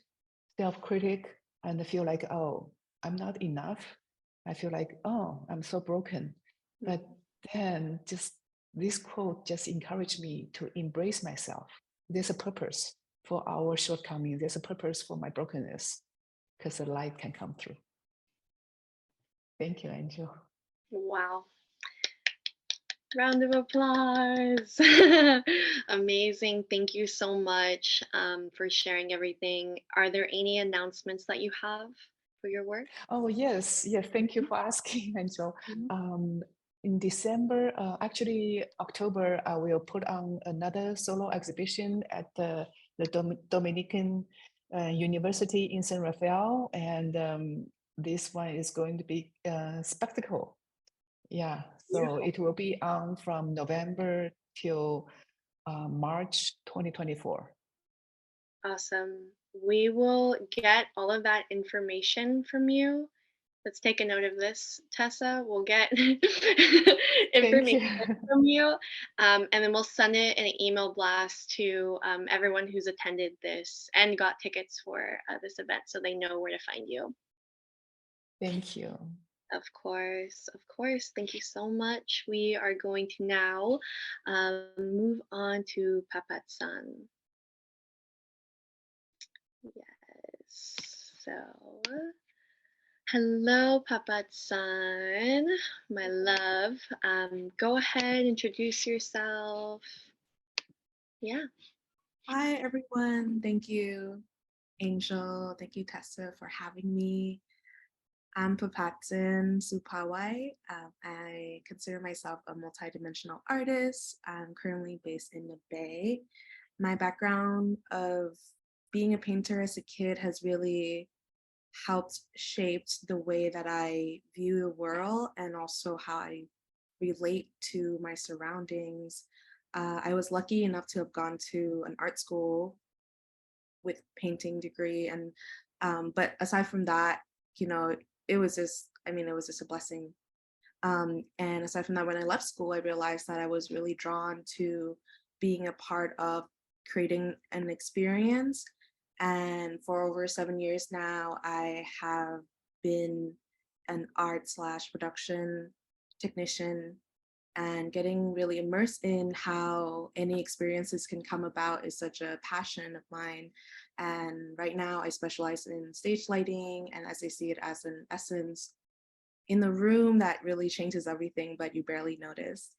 self-critic, and I feel like, oh, I'm not enough. I feel like, oh, I'm so broken. But then just this quote just encouraged me to embrace myself. There's a purpose for our shortcomings. There's a purpose for my brokenness because the light can come through. Thank you, Angel. Wow. Round of applause. Amazing. Thank you so much for sharing everything. Are there any announcements that you have for your work? Oh, yes. Yes. Thank you for asking, Angel. In December, actually October, I will put on another solo exhibition at the Dominican University in San Rafael. And this one is going to be spectacle. Yeah, so it will be on from November till March 2024. Awesome. We will get all of that information from you. Let's take a note of this, Tessa. We'll get Thank information you. from you, and then we'll send it in an email blast to everyone who's attended this and got tickets for this event so they know where to find you. Thank you. Of course, of course. Thank you so much. We are going to now move on to Papat-san. Yes. So, hello, Papat-san, my love. Go ahead, introduce yourself. Yeah. Hi, everyone. Thank you, Angel. Thank you, Tessa, for having me. I'm Papatsin Supawai. I consider myself a multidimensional artist. I'm currently based in the Bay. My background of being a painter as a kid has really helped shape the way that I view the world and also how I relate to my surroundings. I was lucky enough to have gone to an art school with painting degree, and but aside from that, you know, it was just, I mean, it was just a blessing. And aside from that, when I left school, I realized that I was really drawn to being a part of creating an experience. And for over 7 years now, I have been an art slash production technician, and getting really immersed in how any experiences can come about is such a passion of mine. And right now I specialize in stage lighting, and as I see it as an essence in the room that really changes everything, but you barely notice.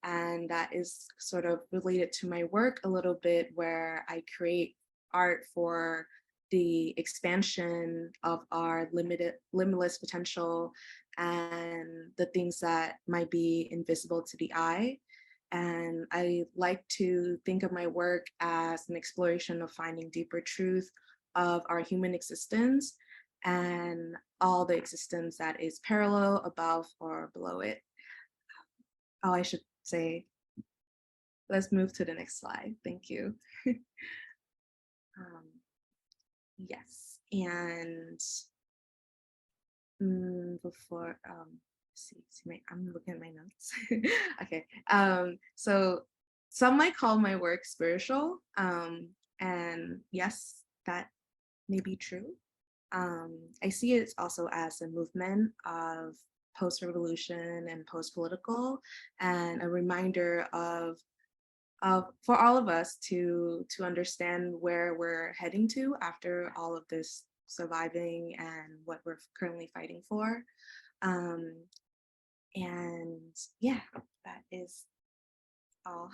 And that is sort of related to my work a little bit, where I create art for the expansion of our limitless potential and the things that might be invisible to the eye. And I like to think of my work as an exploration of finding deeper truth of our human existence and all the existence that is parallel, above, or below it. Oh, I should say, let's move to the next slide. Thank you. Yes, and before, I'm looking at my notes. Okay, so some might call my work spiritual, and yes, that may be true. I see it also as a movement of post-revolution and post-political, and a reminder of for all of us to understand where we're heading to after all of this surviving and what we're currently fighting for. And yeah, that is all.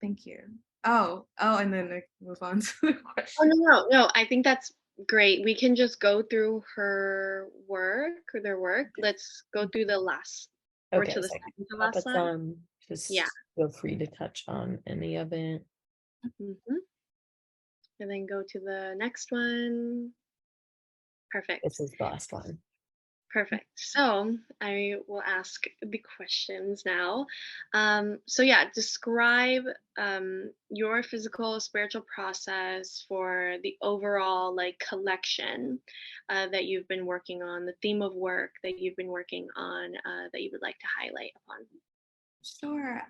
Thank you. And then I move on to the Oh, question. no. I think that's great. We can just go through her work or their work. Let's go through the last or Okay, to the so second to up last at slide. some, Yeah. just feel free to touch on any of it. hmm And then go to the next one. Perfect. This is the last one. Perfect. So I will ask the questions now. So yeah, describe your physical spiritual process for the overall like collection that you've been working on, the theme of work that you've been working on that you would like to highlight upon. Sure.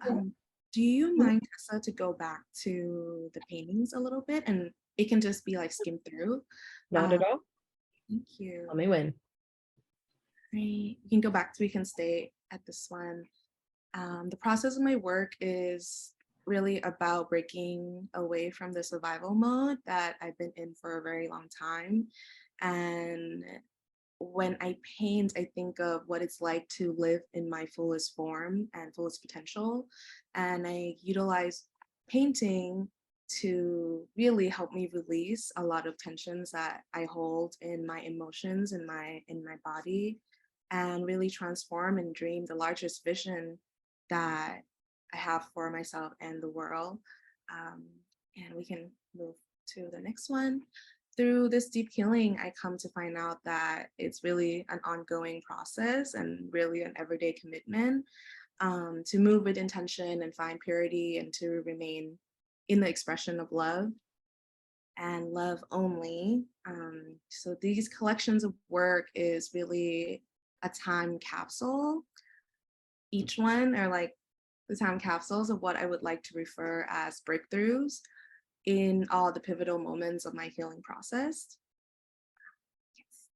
Do you mind, Tessa, to go back to the paintings a little bit, and it can just be like skimmed through? Not at all. Thank you. Let me win. Right. You can go back to, we can stay at this one. The process of my work is really about breaking away from the survival mode that I've been in for a very long time. And when I paint, I think of what it's like to live in my fullest form and fullest potential. And I utilize painting to really help me release a lot of tensions that I hold in my emotions, in my body, and really transform and dream the largest vision that I have for myself and the world. And we can move to the next one. Through this deep healing, I come to find out that it's really an ongoing process and really an everyday commitment to move with intention and find purity and to remain in the expression of love and love only. So these collections of work is really a time capsule. Each one are like the time capsules of what I would like to refer as breakthroughs in all the pivotal moments of my healing process. Yes.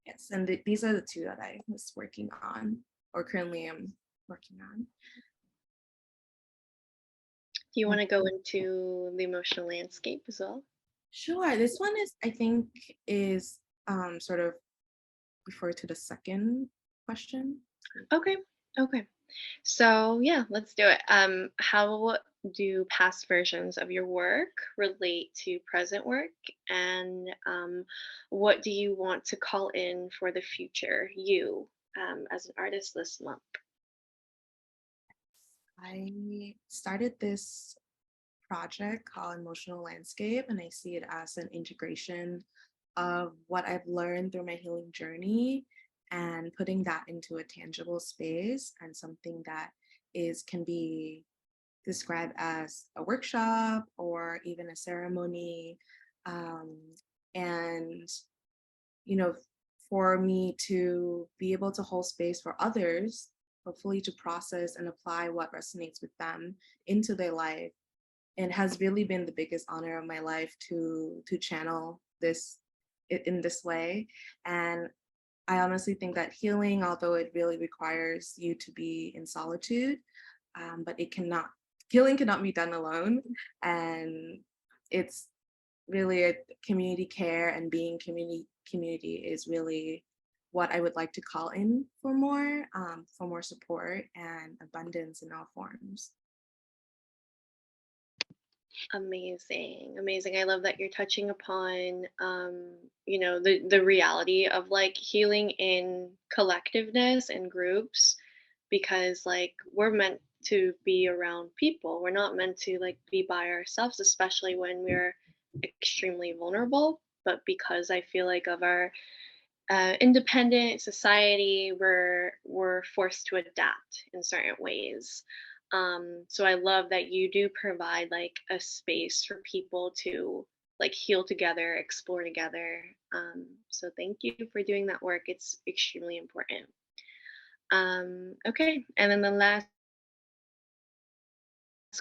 Yes, and these are the two that I was working on or currently am working on. Do you want to go into the emotional landscape as well? Sure, this one is, I think, is sort of refer to the second question. Okay. Okay. So yeah, let's do it. How do past versions of your work relate to present work, and what do you want to call in for the future you as an artist this month? I started this project called Emotional Landscape, and I see it as an integration of what I've learned through my healing journey and putting that into a tangible space and something that can be described as a workshop or even a ceremony. Um, and, you know, for me to be able to hold space for others, hopefully to process and apply what resonates with them into their life. And has really been the biggest honor of my life to channel this in this way. And I honestly think that healing, although it really requires you to be in solitude, but healing cannot be done alone. And it's really a community care, and being community is really what I would like to call in for more support and abundance in all forms. Amazing, amazing. I love that you're touching upon, the reality of like healing in collectiveness and groups, because like we're meant to be around people. We're not meant to like be by ourselves, especially when we're extremely vulnerable. But because I feel like of our independent society, we're forced to adapt in certain ways. So I love that you do provide like a space for people to like heal together, explore together. So thank you for doing that work. It's extremely important. Okay, and then the last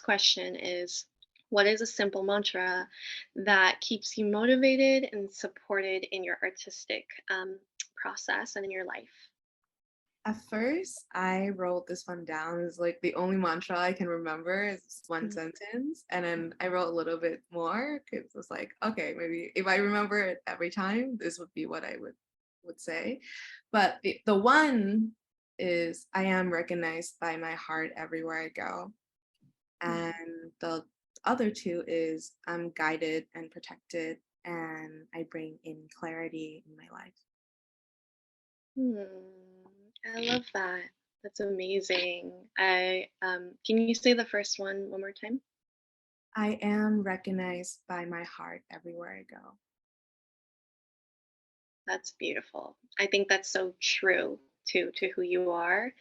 question is, what is a simple mantra that keeps you motivated and supported in your artistic process and in your life? At first, I wrote this one down. It's like the only mantra I can remember is one sentence. And then I wrote a little bit more because it was like, okay, maybe if I remember it every time, this would be what I would say. But the one is I am recognized by my heart everywhere I go. And the other two is I'm guided and protected and I bring in clarity in my life. I love that. That's amazing. I can you say the first one more time? I am recognized by my heart everywhere I go. That's beautiful. I think that's so true to who you are.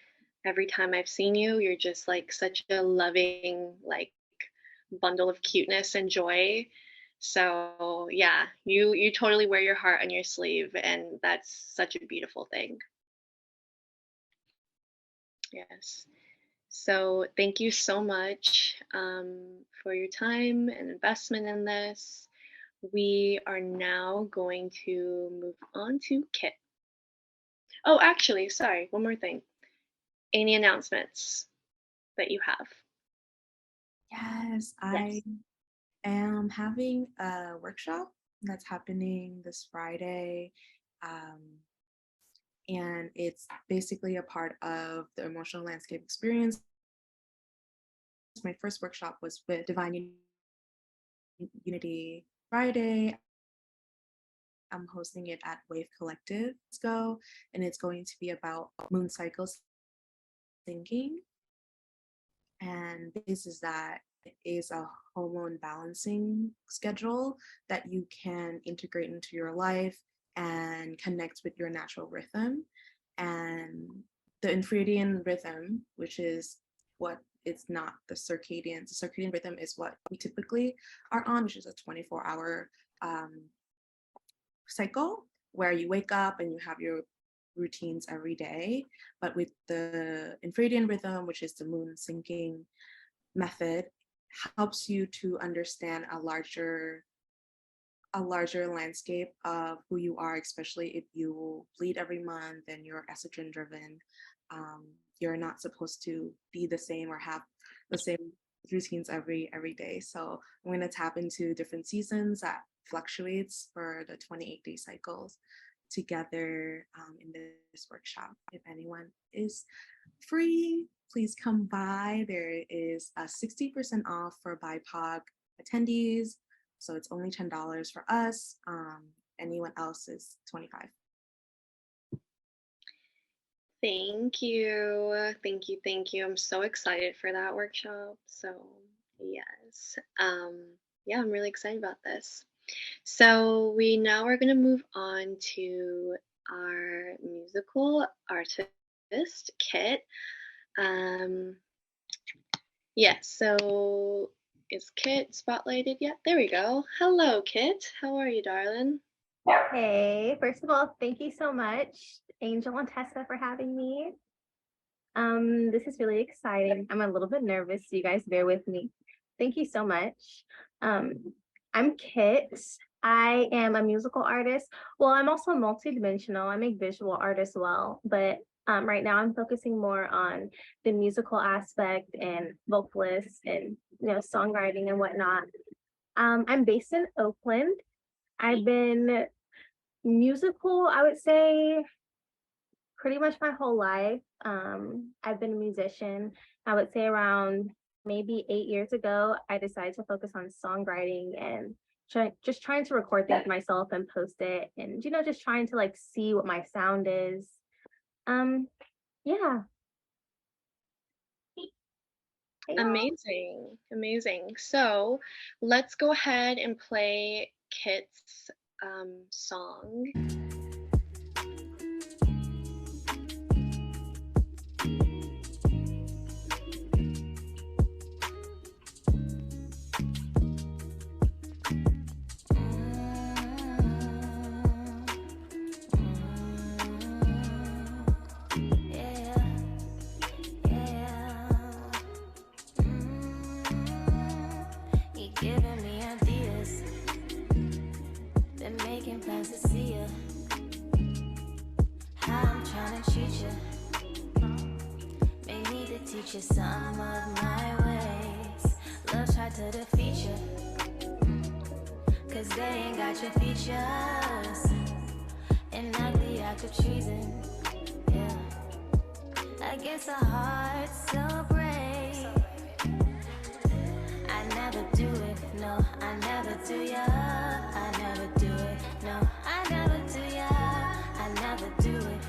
Every time I've seen you, you're just like such a loving, like bundle of cuteness and joy. So yeah, you totally wear your heart on your sleeve, and that's such a beautiful thing. Yes. So thank you so much for your time and investment in this. We are now going to move on to Kit. Oh, actually, sorry, one more thing. Any announcements that you have? Yes, Yes. I am having a workshop that's happening this Friday. Um, and it's basically a part of the emotional landscape experience. My first workshop was with Divine Unity Friday. I'm hosting it at Wave Collective. Let's go, and it's going to be about moon cycles thinking. And this is that it is a hormone balancing schedule that you can integrate into your life and connect with your natural rhythm. And the infradian rhythm, which is what it's not the circadian rhythm is what we typically are on, which is a 24-hour cycle where you wake up and you have your routines every day. But with the infradian rhythm, which is the moon syncing method, helps you to understand a larger landscape of who you are, especially if you bleed every month and you're estrogen driven. You're not supposed to be the same or have the same routines every day. So I'm going to tap into different seasons that fluctuates for the 28-day cycles together in this workshop. If anyone is free, please come by. There is a 60% off for BIPOC attendees. So it's only $10 for us. Anyone else is $25. Thank you. Thank you. Thank you. I'm so excited for that workshop. So, yes. Yeah, I'm really excited about this. So, we now are going to move on to our musical artist, Kit. So is Kit spotlighted yet? There we go. Hello, Kit. How are you, darling? Hey, first of all, thank you so much, Angel and Tessa, for having me. This is really exciting. I'm a little bit nervous, so you guys bear with me. Thank you so much. I'm Kit. I am a musical artist. Well, I'm also multidimensional. I make visual art as well, but right now I'm focusing more on the musical aspect and vocalists and songwriting and whatnot. I'm based in Oakland. I've been musical, I would say, pretty much my whole life. I've been a musician. I would say around maybe 8 years ago, I decided to focus on songwriting and trying to record things myself and post it, and just trying to like see what my sound is. Yeah. Hey, y'all. Amazing. Amazing. So let's go ahead and play Kit's song. Giving me ideas, been making plans to see ya. teach you some of my ways. Love tried to defeat you, cause they ain't got your features. And like the act of treason, yeah, against a heart so brave. I never do it, no, I never do ya. I never do it, no, I never do ya. I never do it,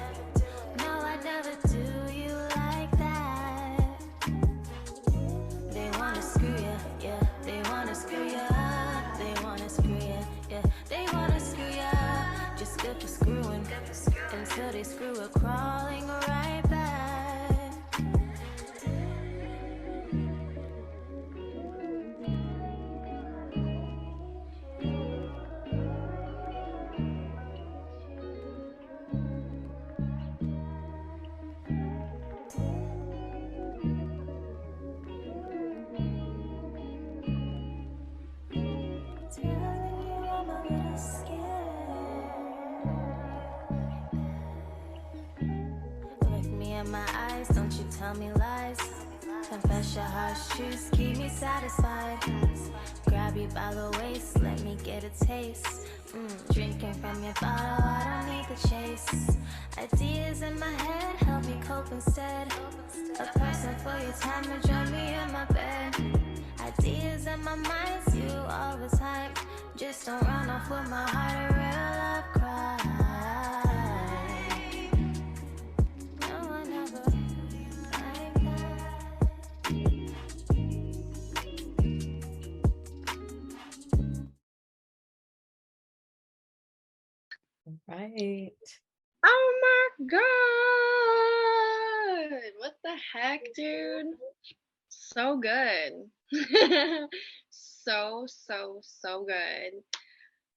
no, I never do you like that. They wanna screw ya, yeah, they wanna screw ya. They wanna screw ya, yeah, they wanna screw ya. Just good for screwing, until they screw it crawling right back. Telling you I'm a little scared. Look me in my eyes, don't you tell me lies. Confess your harsh truths, keep me satisfied. Grab you by the waist, let me get a taste. Drinking from your bottle, I don't need the chase. Ideas in my head, help me cope instead. A person for your time to join me in my bed. Ideas in my mind's you all the time. Just don't run off with my heart, a real love cry. No, I never like that. Right. Oh my god! What the heck, dude? So good. So good.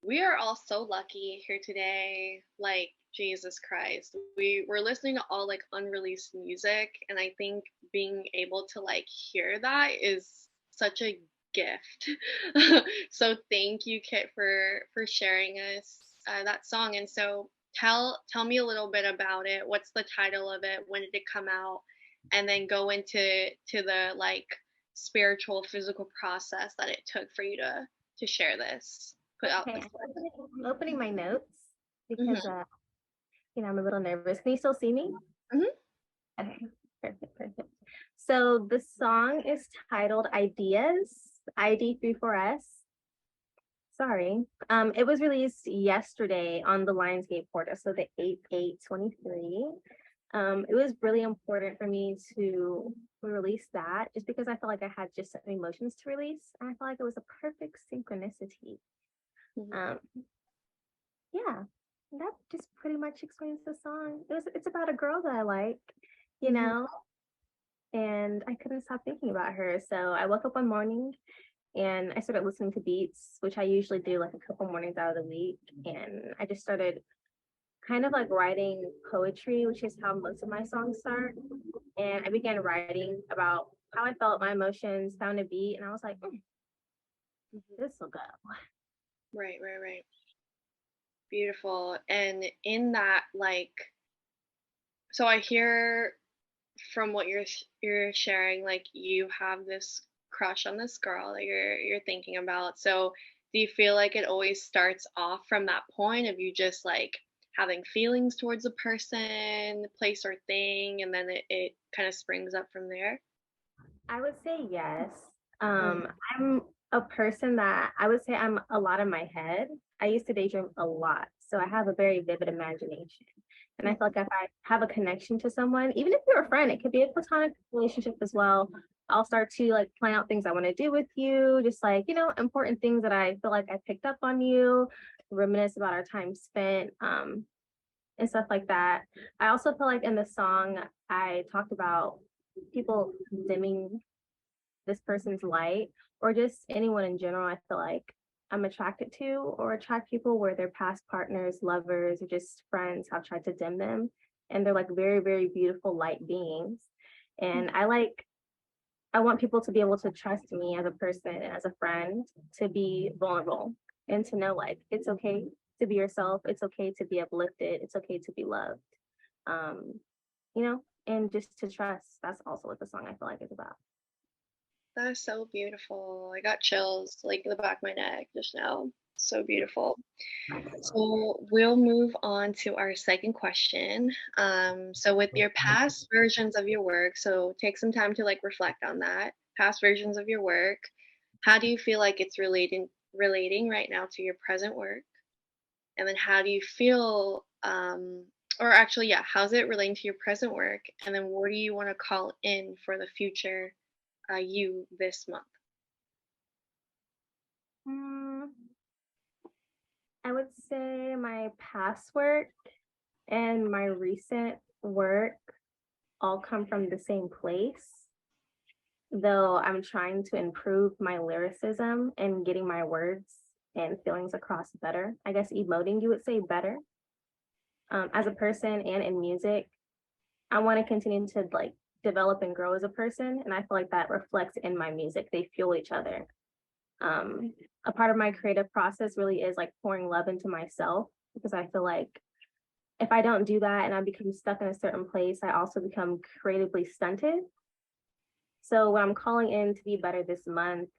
We are all so lucky here today. Like, Jesus Christ. We're listening to all like unreleased music, and I think being able to like hear that is such a gift. So thank you, Kit, for sharing us that song. And so tell me a little bit about it. What's the title of it? When did it come out? And then go into the like spiritual, physical process that it took for you to share this, put out Okay, this. I'm opening my notes Mhm. because I'm a little nervous. Can you still see me? Mhm. Okay, perfect. So the song is titled Ideas, ID34S. Sorry. It was released yesterday on the Lionsgate portal, so the 8/8/23. It was really important for me to release that just because I felt like I had just certain emotions to release, and I felt like it was a perfect synchronicity. Mhm. Um, yeah, that just pretty much explains the song. It's about a girl that I like, you Mhm. know, and I couldn't stop thinking about her. So I woke up one morning and I started listening to beats, which I usually do like a couple mornings out of the week. And I just started kind of like writing poetry, which is how most of my songs start. And I began writing about how I felt, my emotions, found a beat, and I was like, this will go. Right. Beautiful. And in that, like, so I hear from what you're sharing, like you have this crush on this girl that you're thinking about. So do you feel like it always starts off from that point of you just like having feelings towards a person, place or thing, and then it kind of springs up from there? I would say yes. Mm. I'm a person that I would say I'm a lot in my head. I used to daydream a lot. So I have a very vivid imagination. And I feel like if I have a connection to someone, even if you're a friend, it could be a platonic relationship as well. I'll start to like plan out things I want to do with you, just like, important things that I feel like I picked up on you, reminisce about our time spent, and stuff like that. I also feel like in the song, I talked about people dimming this person's light or just anyone in general. I feel like I'm attracted to or attract people where their past partners, lovers, or just friends have tried to dim them. And they're like very, very beautiful light beings. And I want people to be able to trust me as a person and as a friend to be vulnerable and to know like it's okay to be yourself. It's okay to be uplifted. It's okay to be loved. Um, and just to trust. That's also what the song I feel like is about. That's so beautiful. I got chills like in the back of my neck just now. So beautiful. So we'll move on to our second question. So with your past versions of your work, so take some time to like reflect on that. Past versions of your work, how do you feel like it's relating right now to your present work? And then how do you feel or actually yeah, how's it relating to your present work? And then what do you want to call in for the future you this month? Mm, I would say my past work and my recent work all come from the same place, though I'm trying to improve my lyricism and getting my words and feelings across better. I guess emoting, you would say better. As a person and in music, I want to continue to like develop and grow as a person. And I feel like that reflects in my music. They fuel each other. A part of my creative process really is like pouring love into myself because I feel like if I don't do that and I become stuck in a certain place, I also become creatively stunted. So what I'm calling in to be better this month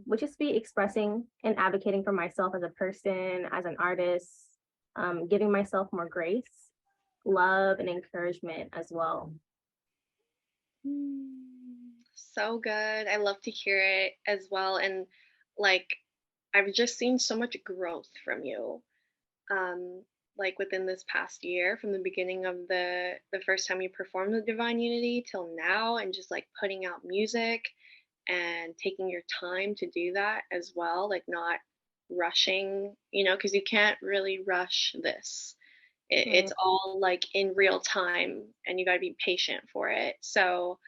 would just be expressing and advocating for myself as a person, as an artist, giving myself more grace, love, and encouragement as well. So good. I love to hear it as well. And like, I've just seen so much growth from you. Um, like within this past year, from the beginning of the first time you performed the Divine Unity till now, and just like putting out music and taking your time to do that as well, like not rushing, because you can't really rush this. It's all like in real time, and you got to be patient for it. So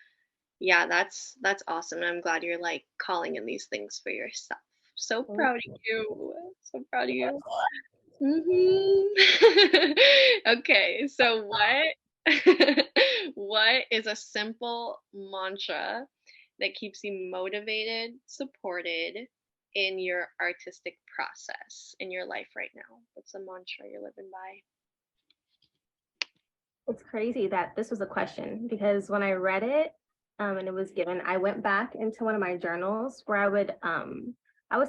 yeah, that's awesome. I'm glad you're like calling in these things for yourself. So proud of you. So proud of you. Okay, so what is a simple mantra that keeps you motivated, supported in your artistic process in your life right now? What's a mantra you're living by? It's crazy that this was a question because when I read it and it was given, I went back into one of my journals where I would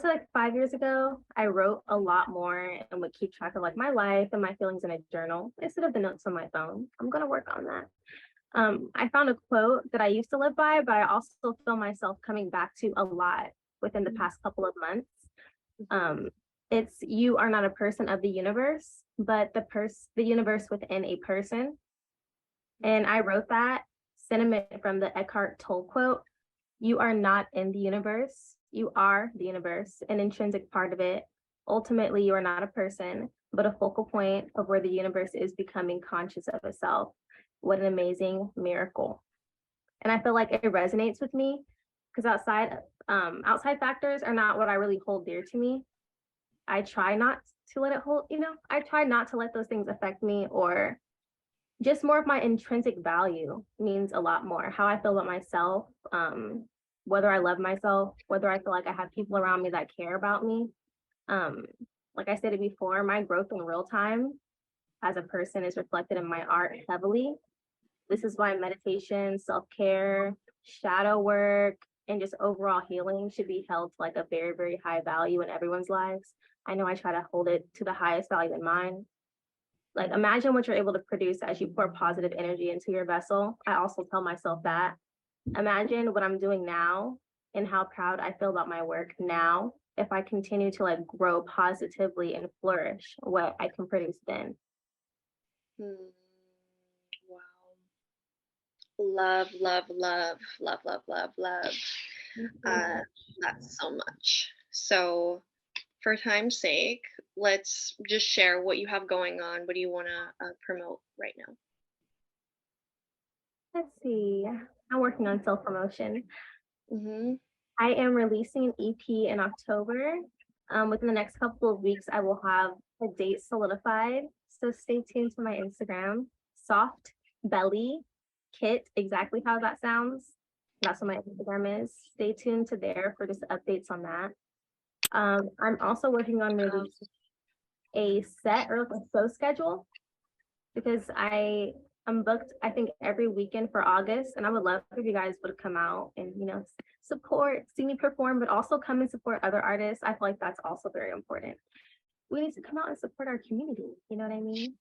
say like 5 years ago, I wrote a lot more and would keep track of like my life and my feelings in a journal instead of the notes on my phone. I'm going to work on that. I found a quote that I used to live by, but I also feel myself coming back to a lot within the past couple of months. It's you are not a person of the universe, but the universe within a person. And I wrote that sentiment from the Eckhart Tolle quote: "You are not in the universe. You are the universe, an intrinsic part of it. Ultimately, you are not a person, but a focal point of where the universe is becoming conscious of itself. What an amazing miracle." And I feel like it resonates with me because outside factors are not what I really hold dear to me. I try not to let it I try not to let those things affect me, or just more of my intrinsic value means a lot more. How I feel about myself, whether I love myself, whether I feel like I have people around me that care about me. Like I said it before, my growth in real time as a person is reflected in my art heavily. This is why meditation, self-care, shadow work, and just overall healing should be held to like a very, very high value in everyone's lives. I know I try to hold it to the highest value in mine. Like imagine what you're able to produce as you pour positive energy into your vessel. I also tell myself that. Imagine what I'm doing now and how proud I feel about my work now if I continue to like grow positively and flourish what I can produce then. Wow. Love, love, love, love, love, love, love. That's so much. So for time's sake, let's just share what you have going on. What do you want to promote right now? Let's see. I'm working on self-promotion. I am releasing an EP in October. Within the next couple of weeks, I will have a date solidified. So stay tuned to my Instagram, Soft Belly Kit, exactly how that sounds. That's what my Instagram is. Stay tuned to there for just updates on that. I'm also working on releasing a set or like a show schedule because I I'm booked, I think, every weekend for August, and I would love if you guys would come out and, support, see me perform, but also come and support other artists. I feel like that's also very important. We need to come out and support our community. You know what I mean?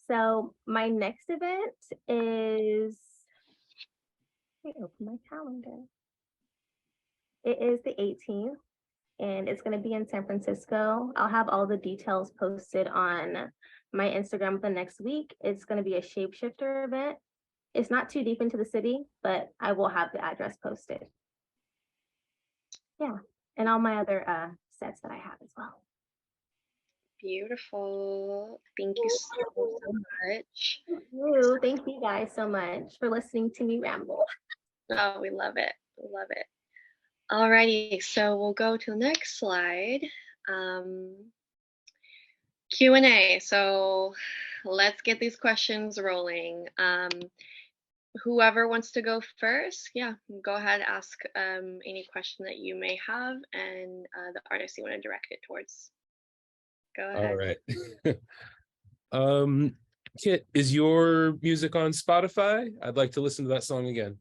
So my next event is, let me open my calendar. It is the 18th, and it's going to be in San Francisco. I'll have all the details posted on my Instagram the next week. It's going to be a shapeshifter event. It's not too deep into the city, but I will have the address posted. Yeah, and all my other sets that I have as well. Beautiful. Thank you so much. Thank you guys so much for listening to me ramble. Oh, we love it. We love it. Alrighty, so we'll go to the next slide. Q&A. So let's get these questions rolling. Whoever wants to go first, yeah, go ahead, ask any question that you may have and the artist you want to direct it towards. Go ahead. All right. Kit, is your music on Spotify? I'd like to listen to that song again.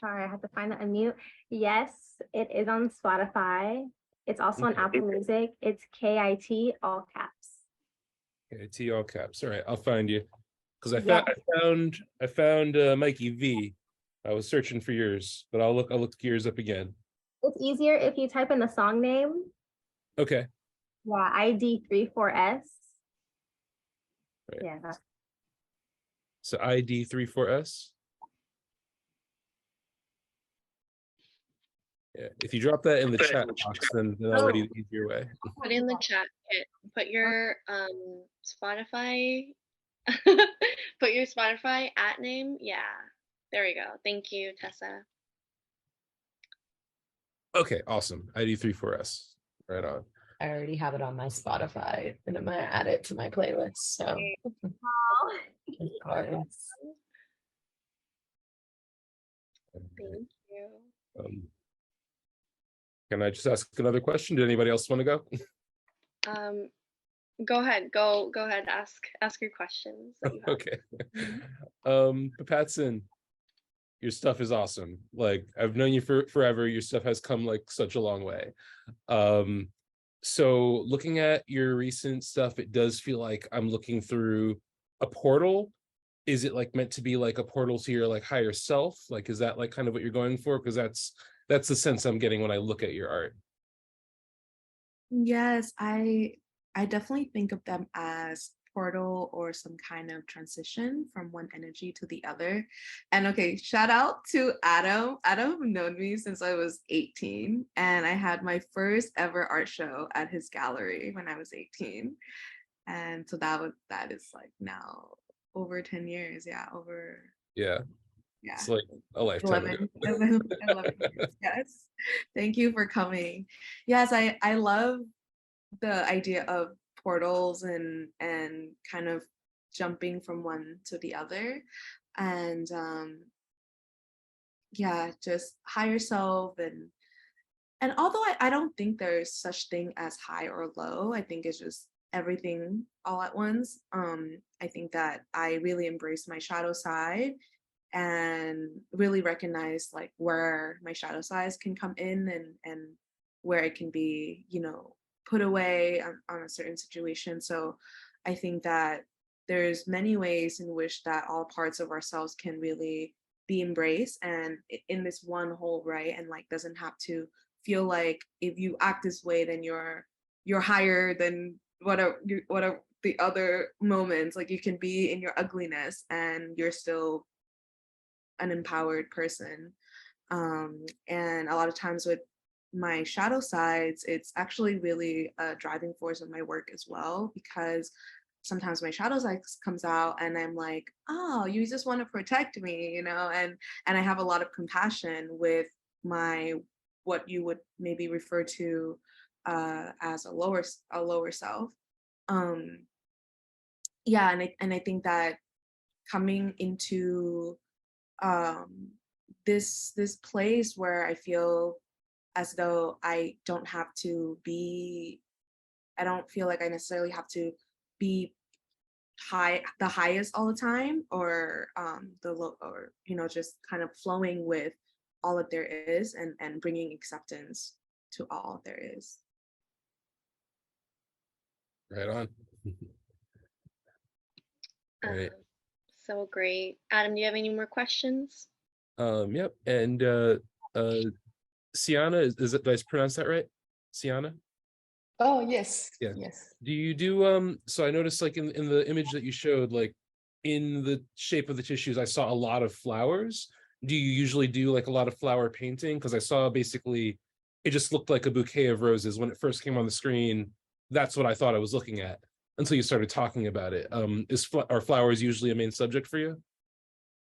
Sorry, I have to find the unmute. Yes, it is on Spotify. It's also on Apple Music. It's KIT, all caps. KIT, all caps. All right, I'll find you. Because I found Mikey V. I was searching for yours, but I'll look yours up again. It's easier if you type in the song name. Okay. Yeah, ID34S. Right. Yeah. So ID34S. Yeah, if you drop that in the chat box, then that'll be the easier way. Put in the chat. Put your Spotify. Put your Spotify @ name. Yeah, there we go. Thank you, Tessa. Okay, awesome. ID34S. Right on. I already have it on my Spotify and I'm gonna add it to my playlist. So of course. Thank you. Can I just ask another question? Did anybody else want to go? Go ahead. Go ahead. Ask your questions. Okay. Patson, your stuff is awesome. Like, I've known you for forever. Your stuff has come like such a long way. So looking at your recent stuff, it does feel like I'm looking through a portal. Is it like meant to be like a portal to your like higher self? Like, is that like kind of what you're going for? Because that's the sense I'm getting when I look at your art. Yes, I definitely think of them as portal or some kind of transition from one energy to the other. And okay, shout out to Adam. Adam has known me since I was 18, and I had my first ever art show at his gallery when I was 18. And so that is like now over 10 years. Yeah. It's like a lifetime 11 years. Yes. Thank you for coming. Yes, I love the idea of portals and kind of jumping from one to the other, and just higher self, and although I don't think there's such thing as high or low, I think it's just everything all at once. I think that I really embrace my shadow side and really recognize like where my shadow sides can come in and where it can be, put away on a certain situation. So I think that there's many ways in which that all parts of ourselves can really be embraced and in this one whole, right? And like doesn't have to feel like if you act this way, then you're higher than whatever the other moments. Like you can be in your ugliness and you're still an empowered person. And a lot of times with my shadow sides, it's actually really a driving force of my work as well, because sometimes my shadow side comes out and I'm like, oh, you just want to protect me, and I have a lot of compassion with my what you would maybe refer to as a lower self. And I think that coming into this place where I feel as though I don't have to be I don't feel like I necessarily have to be the highest all the time, or the low, or just kind of flowing with all that there is, and bringing acceptance to all there is. Right on. All right. So great. Adam, do you have any more questions? Yep. And Sienna, is it, did I pronounce that right? Sienna? Oh, yes. Yeah. Yes. Do you do so I noticed like in the image that you showed, like in the shape of the tissues, I saw a lot of flowers. Do you usually do like a lot of flower painting? Because I saw basically it just looked like a bouquet of roses when it first came on the screen. That's what I thought I was looking at until you started talking about it. Are flowers usually a main subject for you?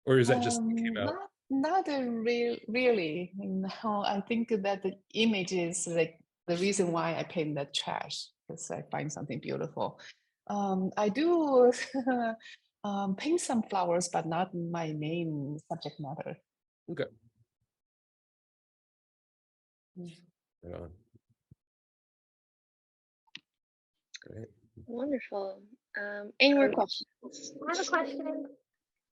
Or is that just came out? Not really. No, I think that the image is like the reason why I paint the trash, because I find something beautiful. I do paint some flowers, but not my main subject matter. Okay. Right on. Great. Wonderful. Any more questions? I have a question.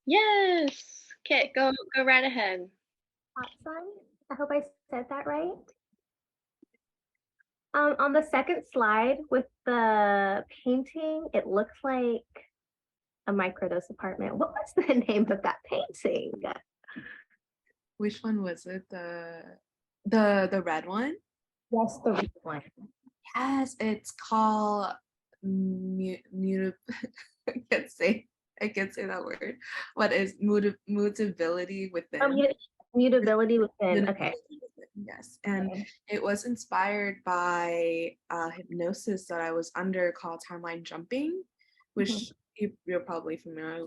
Yes. Okay, go right ahead. Awesome. I hope I said that right. On the second slide with the painting, it looks like a microdose apartment. What was the name of that painting? Which one was it? The red one? Yes, the red one. Yes, it's called I can't say that word. What is mutability within? Mutability within. Okay. Yes, and it was inspired by hypnosis that I was under called timeline jumping, which you're probably familiar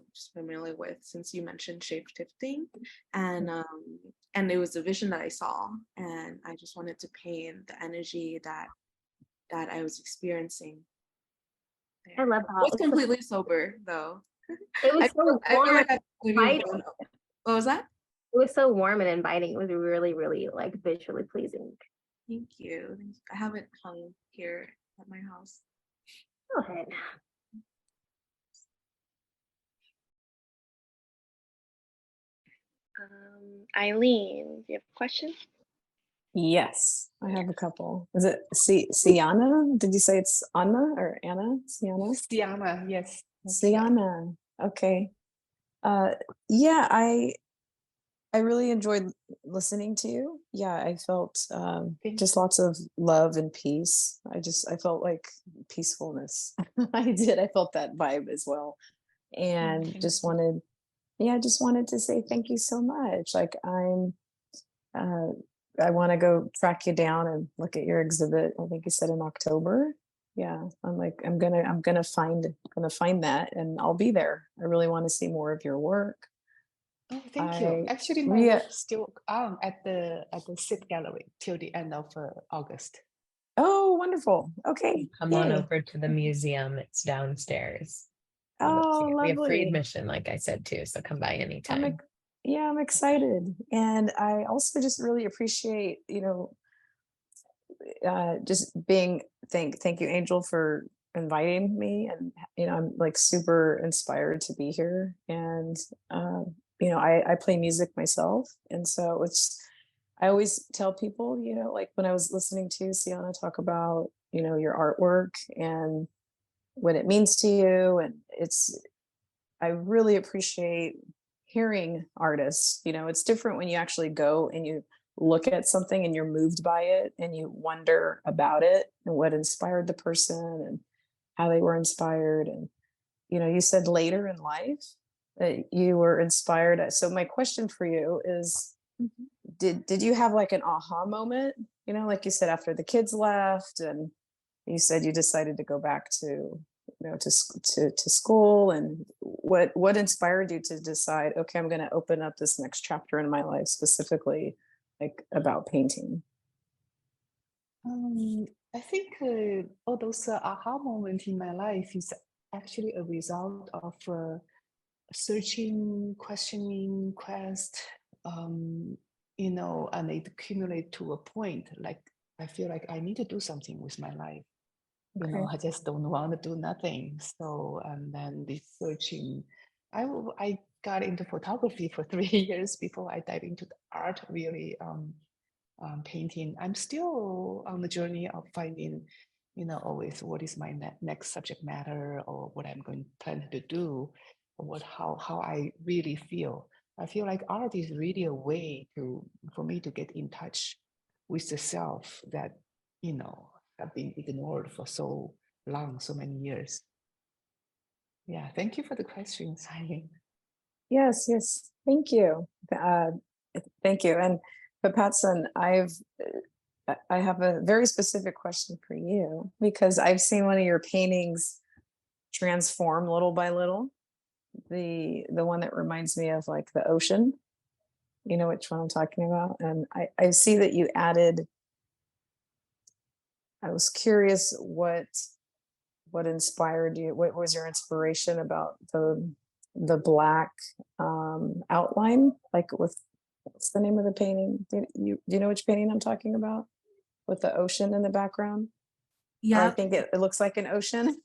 with, since you mentioned shape shifting, and it was a vision that I saw, and I just wanted to paint the energy that I was experiencing. I love that. It was completely sober though. It was so warm. What was that? It was so warm and inviting. It was really, really like visually pleasing. Thank you. I have it hung here at my house. Go ahead. Eileen, do you have a question? Yes, I have a couple. Is it Sienna? Did you say it's Anna or Anna? Sienna? Sienna, yes. Sienna. Okay. Yeah, I really enjoyed listening to you. Yeah, I felt just lots of love and peace. I felt like peacefulness. I did. I felt that vibe as well. And just wanted to say thank you so much. Like I want to go track you down and look at your exhibit. I think you said in October. Yeah, I'm gonna find that, and I'll be there. I really want to see more of your work. Oh, thank you. Actually, my work is still on at the SIT gallery till the end of August. Oh, wonderful. Okay. Come on over to the museum. It's downstairs. Oh, we have free lovely. admission, like I said too. So come by anytime. I'm excited, and I also just really appreciate, just being. Thank you, Angel, for inviting me, and I'm like super inspired to be here, and I play music myself, and so I always tell people, like when I was listening to Sienna talk about your artwork and what it means to you, and I really appreciate hearing artists. It's different when you actually go and you look at something and you're moved by it and you wonder about it and what inspired the person and how they were inspired. And you said later in life that you were inspired. So my question for you is, did you have like an aha moment, like you said, after the kids left and you said you decided to go back to to school, and what inspired you to decide, okay, I'm going to open up this next chapter in my life, specifically like about painting? I think all those aha moments in my life is actually a result of searching, questioning, quest, and it accumulate to a point like I feel like I need to do something with my life. You know, I just don't want to do nothing. So, and then researching, I got into photography for 3 years before I dive into the art, really, painting. I'm still on the journey of finding, you know, always what is my next subject matter, or what I'm going to plan to do, or how I really feel. I feel like art is really a way for me to get in touch with the self that, you know, have been ignored for so long, so many years. Yeah, thank you for the question, Eileen. Yes, yes. Thank you. Thank you. And Patson, I have a very specific question for you, because I've seen one of your paintings transform little by little. The one that reminds me of like the ocean. You know which one I'm talking about? And I see that you added, I was curious what inspired you, what was your inspiration about the black outline, like with, what's the name of the painting? Do you know which painting I'm talking about, with the ocean in the background? Or I Yeah. think it looks like an ocean.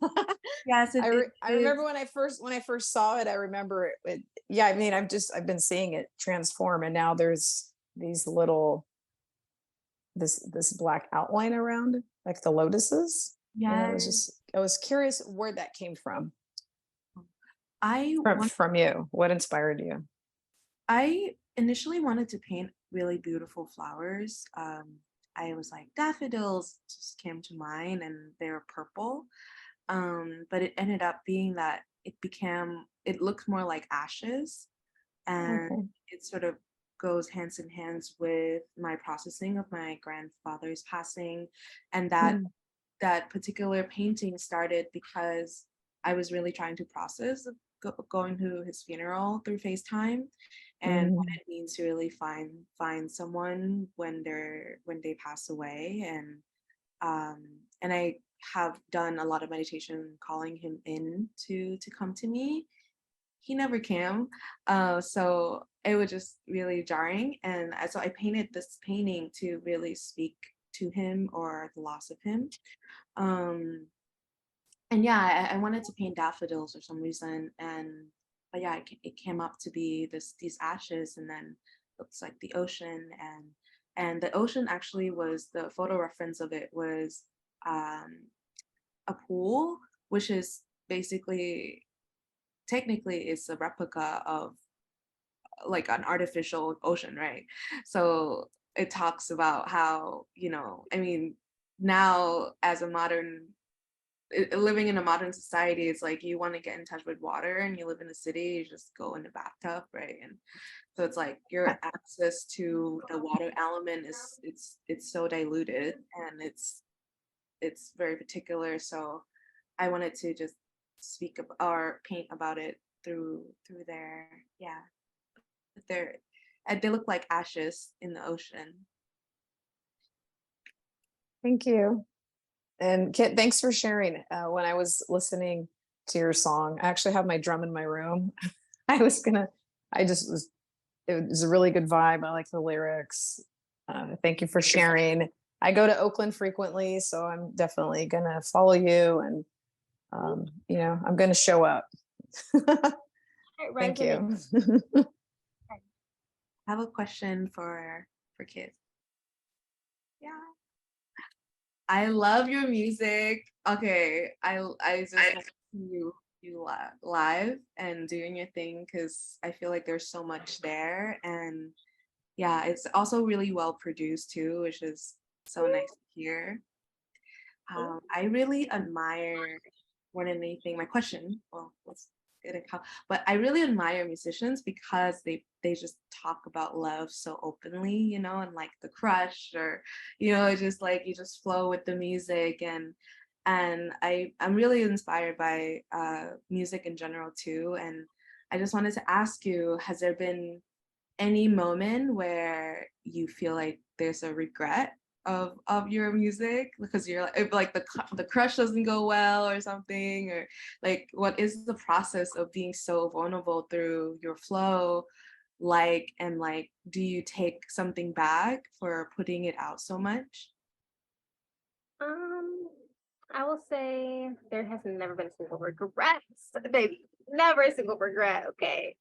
Yes, I remember when I first saw it. I remember it. Yeah, I mean, I've been seeing it transform, and now there's these little, this black outline around, like the lotuses. And I was curious where that came from. From you. What inspired you? I initially wanted to paint really beautiful flowers. I was like, daffodils just came to mind, and they were purple. But it ended up being that it looks more like ashes, and it sort of goes hands in hands with my processing of my grandfather's passing. And that particular painting started because I was really trying to process going to his funeral through FaceTime, and what it means to really find someone when they pass away. And I have done a lot of meditation calling him in to come to me. He never came, so it was just really jarring. And so I painted this painting to really speak to him, or the loss of him. And yeah, I wanted to paint daffodils for some reason, but yeah, it came up to be these ashes, and then looks like the ocean. And the ocean actually was, the photo reference of it was a pool, which is basically, technically, it's a replica of like an artificial ocean, right? So it talks about how, you know, I mean, now as a living in a modern society, it's like you want to get in touch with water, and you live in a city, you just go in the bathtub, right? And so it's like your access to the water element it's so diluted, and it's very particular. So I wanted to just speak or paint about it through there. Yeah, they look like ashes in the ocean. Thank you. And Kit, thanks for sharing. When I was listening to your song, I actually have my drum in my room. It was a really good vibe. I like the lyrics. Thank you for sharing. I go to Oakland frequently, so I'm definitely gonna follow you, and I'm gonna show up. Thank you. I have a question for Kit. Yeah. I love your music. Okay, I just want to see you live and doing your thing, because I feel like there's so much there. And yeah, it's also really well produced too, which is so nice to hear. I really admire, more than anything, my question, well, let's get it, but I really admire musicians because they just talk about love so openly, you know, and like the crush, or, you know, just like you just flow with the music. And I'm really inspired by music in general too. And I just wanted to ask you, has there been any moment where you feel like there's a regret of your music, because you're like, if like the crush doesn't go well or something, or like, what is the process of being so vulnerable through your flow like? And like, do you take something back for putting it out so much? I will say there has never been a single regret, baby. Never a single regret. Okay.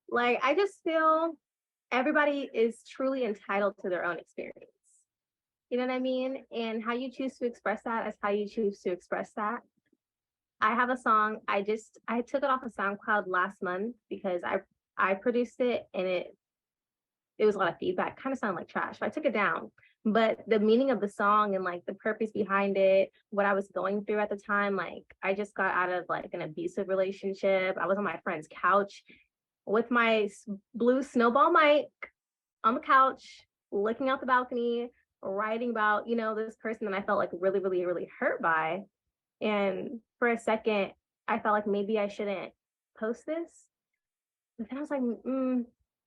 Like, I just feel everybody is truly entitled to their own experience. You know what I mean? And how you choose to express that is how you choose to express that. I have a song. I took it off of SoundCloud last month because I produced it and it was a lot of feedback. Kind of sounded like trash. So I took it down. But the meaning of the song and like the purpose behind it, what I was going through at the time, like I just got out of like an abusive relationship. I was on my friend's couch with my blue snowball mic on the couch, looking out the balcony, writing about, this person that I felt like really, really, really hurt by. And for a second, I felt like maybe I shouldn't post this. But then I was like,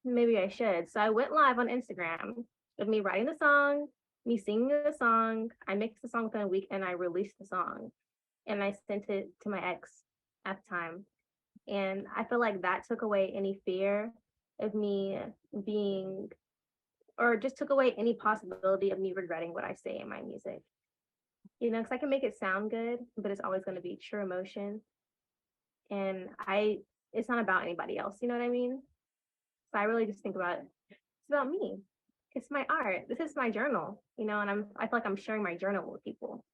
maybe I should. So I went live on Instagram of me writing the song, me singing the song. I mixed the song within a week and I released the song. And I sent it to my ex at the time. And I feel like that took away any fear of me being, or just took away any possibility of me regretting what I say in my music. Because I can make it sound good, but it's always going to be true emotion. And it's not about anybody else. You know what I mean? So I really just think about it. It's about me. It's my art. This is my journal, and I feel like I'm sharing my journal with people.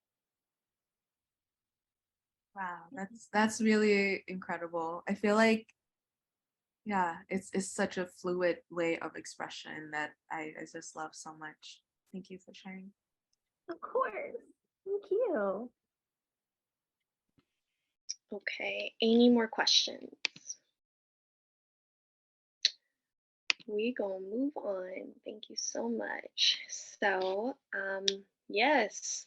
Wow, that's really incredible. I feel like, yeah, it's such a fluid way of expression that I just love so much. Thank you for sharing. Of course. Thank you. Okay, any more questions? We gonna move on. Thank you so much. So, yes.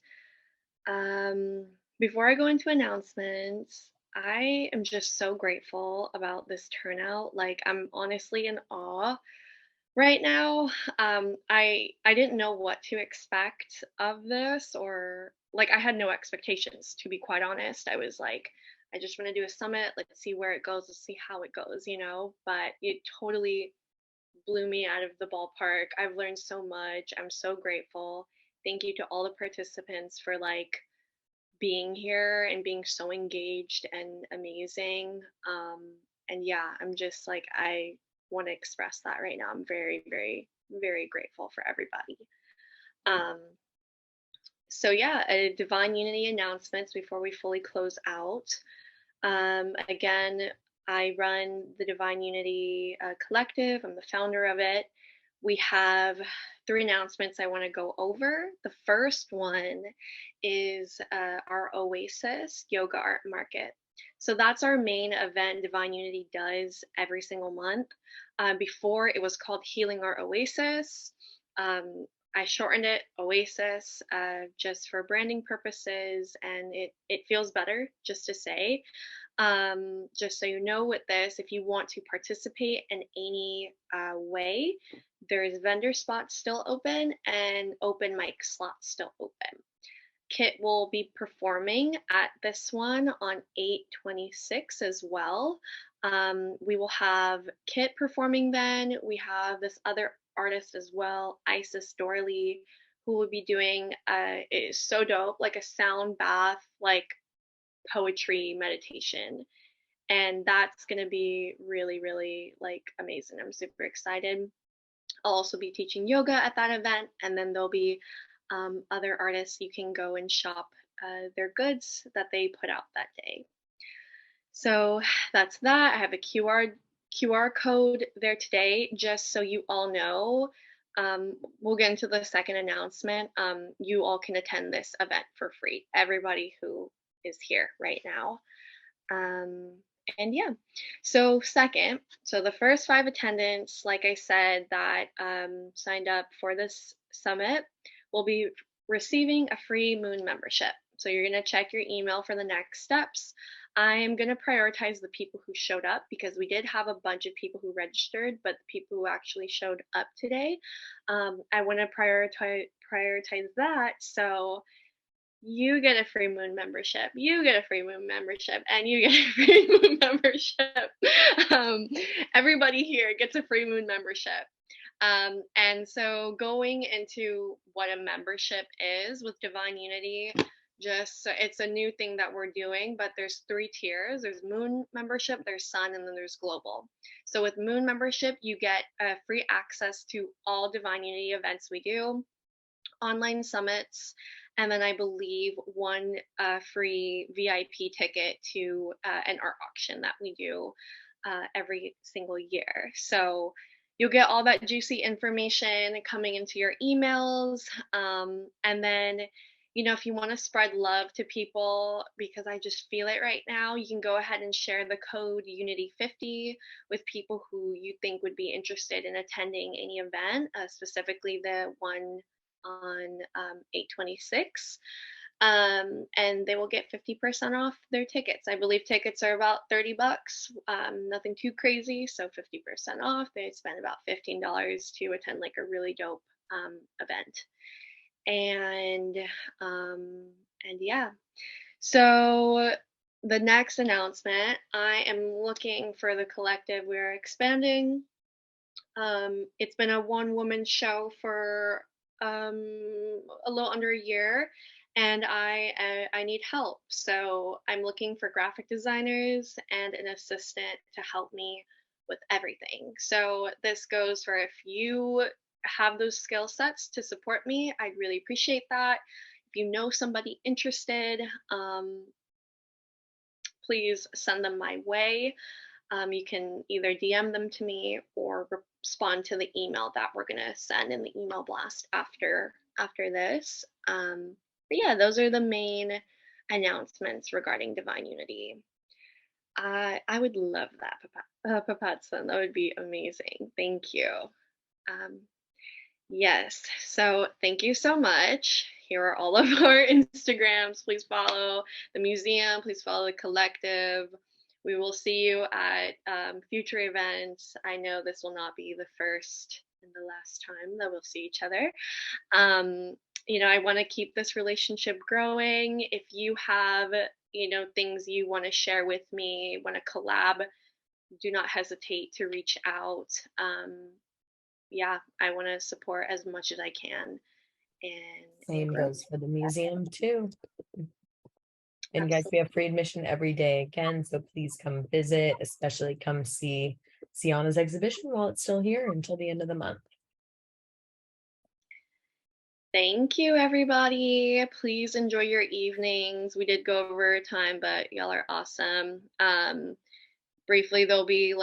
Before I go into announcements, I am just so grateful about this turnout. Like, I'm honestly in awe right now. I didn't know what to expect of this, or like I had no expectations, to be quite honest. I was like, I just want to do a summit. Let's see where it goes. Let's see how it goes, But it totally blew me out of the ballpark. I've learned so much. I'm so grateful. Thank you to all the participants for like being here and being so engaged and amazing. And yeah, I'm just like, I want to express that right now. I'm very, very, very grateful for everybody. So yeah, Divine Unity announcements before we fully close out. Again, I run the Divine Unity Collective. I'm the founder of it. We have 3 announcements I want to go over. The first one is our Oasis Yoga Art Market. So that's our main event Divine Unity does every single month. Before it was called Healing Our Oasis. I shortened it Oasis just for branding purposes, and it feels better just to say. Just so you know, with this, if you want to participate in any way, there's vendor spots still open and open mic slots still open. Kit will be performing at this one on 8/26 as well. We will have Kit performing then. We have this other artist as well, Isis Dorley, who will be doing it is so dope, like a sound bath, like poetry meditation. And that's going to be really, really like amazing. I'm super excited. I'll also be teaching yoga at that event, and then there'll be other artists you can go and shop their goods that they put out that day. So that's that. I have a QR code there today, just so you all know. We'll get into the second announcement. You all can attend this event for free. Everybody who is here right now. And yeah, so the first 5 attendants, like I said, that signed up for this summit will be receiving a free Moon membership. So you're going to check your email for the next steps. I'm going to prioritize the people who showed up because we did have a bunch of people who registered, but the people who actually showed up today, I want to prioritize that. So you get a free Moon membership, you get a free Moon membership, and you get a free Moon membership. Everybody here gets a free Moon membership. And so going into what a membership is with Divine Unity, just so it's a new thing that we're doing, but there's 3 tiers. There's Moon membership, there's Sun, and then there's Global. So with Moon membership, you get free access to all Divine Unity events we do, online summits, and then I believe one free VIP ticket to an art auction that we do every single year. So you'll get all that juicy information coming into your emails. And then, if you want to spread love to people, because I just feel it right now, you can go ahead and share the code Unity50 with people who you think would be interested in attending any event, specifically the one on 8/26. And they will get 50% off their tickets. I believe tickets are about $30, nothing too crazy. So 50% off. They spend about $15 to attend like a really dope event. And yeah. So the next announcement, I am looking for the collective. We're expanding. It's been a one-woman show for a little under a year, and I need help. So I'm looking for graphic designers and an assistant to help me with everything. So this goes for if you have those skill sets to support me, I'd really appreciate that. If you know somebody interested, please send them my way. You can either DM them to me or respond to the email that we're going to send in the email blast after this. But yeah, those are the main announcements regarding Divine Unity. I would love that, Papatson. That would be amazing. Thank you. Yes, so thank you so much. Here are all of our Instagrams. Please follow the museum. Please follow the collective. We will see you at future events. I know this will not be the first and the last time that we'll see each other. I want to keep this relationship growing. If you have, things you want to share with me, want to collab, do not hesitate to reach out. Yeah, I want to support as much as I can. And Same goes for the museum too. And guys, we have free admission every day again, so please come visit, especially come see Sienna's exhibition while it's still here until the end of the month. Thank you, everybody. Please enjoy your evenings. We did go over time, but y'all are awesome. Briefly, there'll be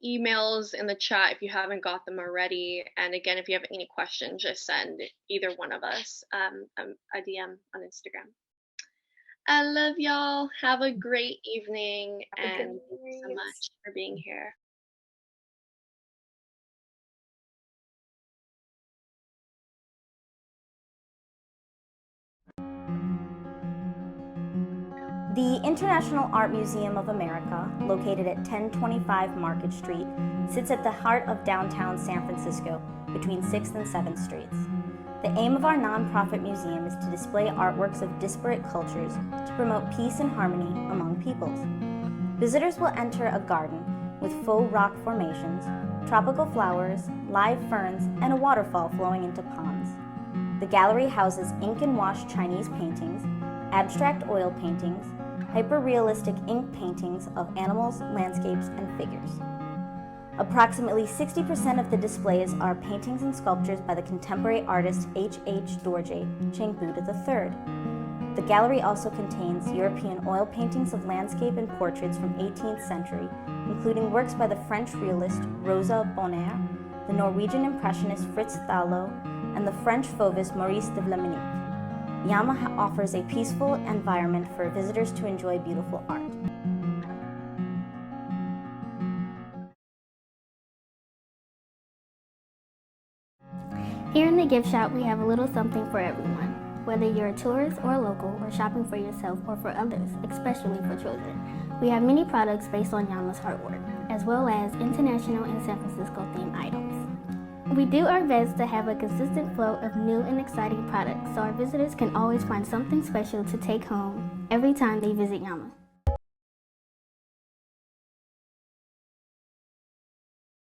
emails in the chat if you haven't got them already. And again, if you have any questions, just send either one of us a DM on Instagram. I love y'all. Have a great evening, and thank you so much for being here. The International Art Museum of America, located at 1025 Market Street, sits at the heart of downtown San Francisco, between 6th and 7th Streets. The aim of our nonprofit museum is to display artworks of disparate cultures to promote peace and harmony among peoples. Visitors will enter a garden with faux rock formations, tropical flowers, live ferns, and a waterfall flowing into ponds. The gallery houses ink and wash Chinese paintings, abstract oil paintings, hyper-realistic ink paintings of animals, landscapes, and figures. Approximately 60% of the displays are paintings and sculptures by the contemporary artist H.H. Dorje Chengbuda III. The gallery also contains European oil paintings of landscape and portraits from 18th century, including works by the French realist Rosa Bonheur, the Norwegian impressionist Fritz Thalo, and the French Fauvist Maurice de Vlaminck. IAMA offers a peaceful environment for visitors to enjoy beautiful art. Here in the gift shop, we have a little something for everyone. Whether you're a tourist or a local, or shopping for yourself or for others, especially for children, we have many products based on IAMA's artwork, as well as international and San Francisco themed items. We do our best to have a consistent flow of new and exciting products so our visitors can always find something special to take home every time they visit IAMA.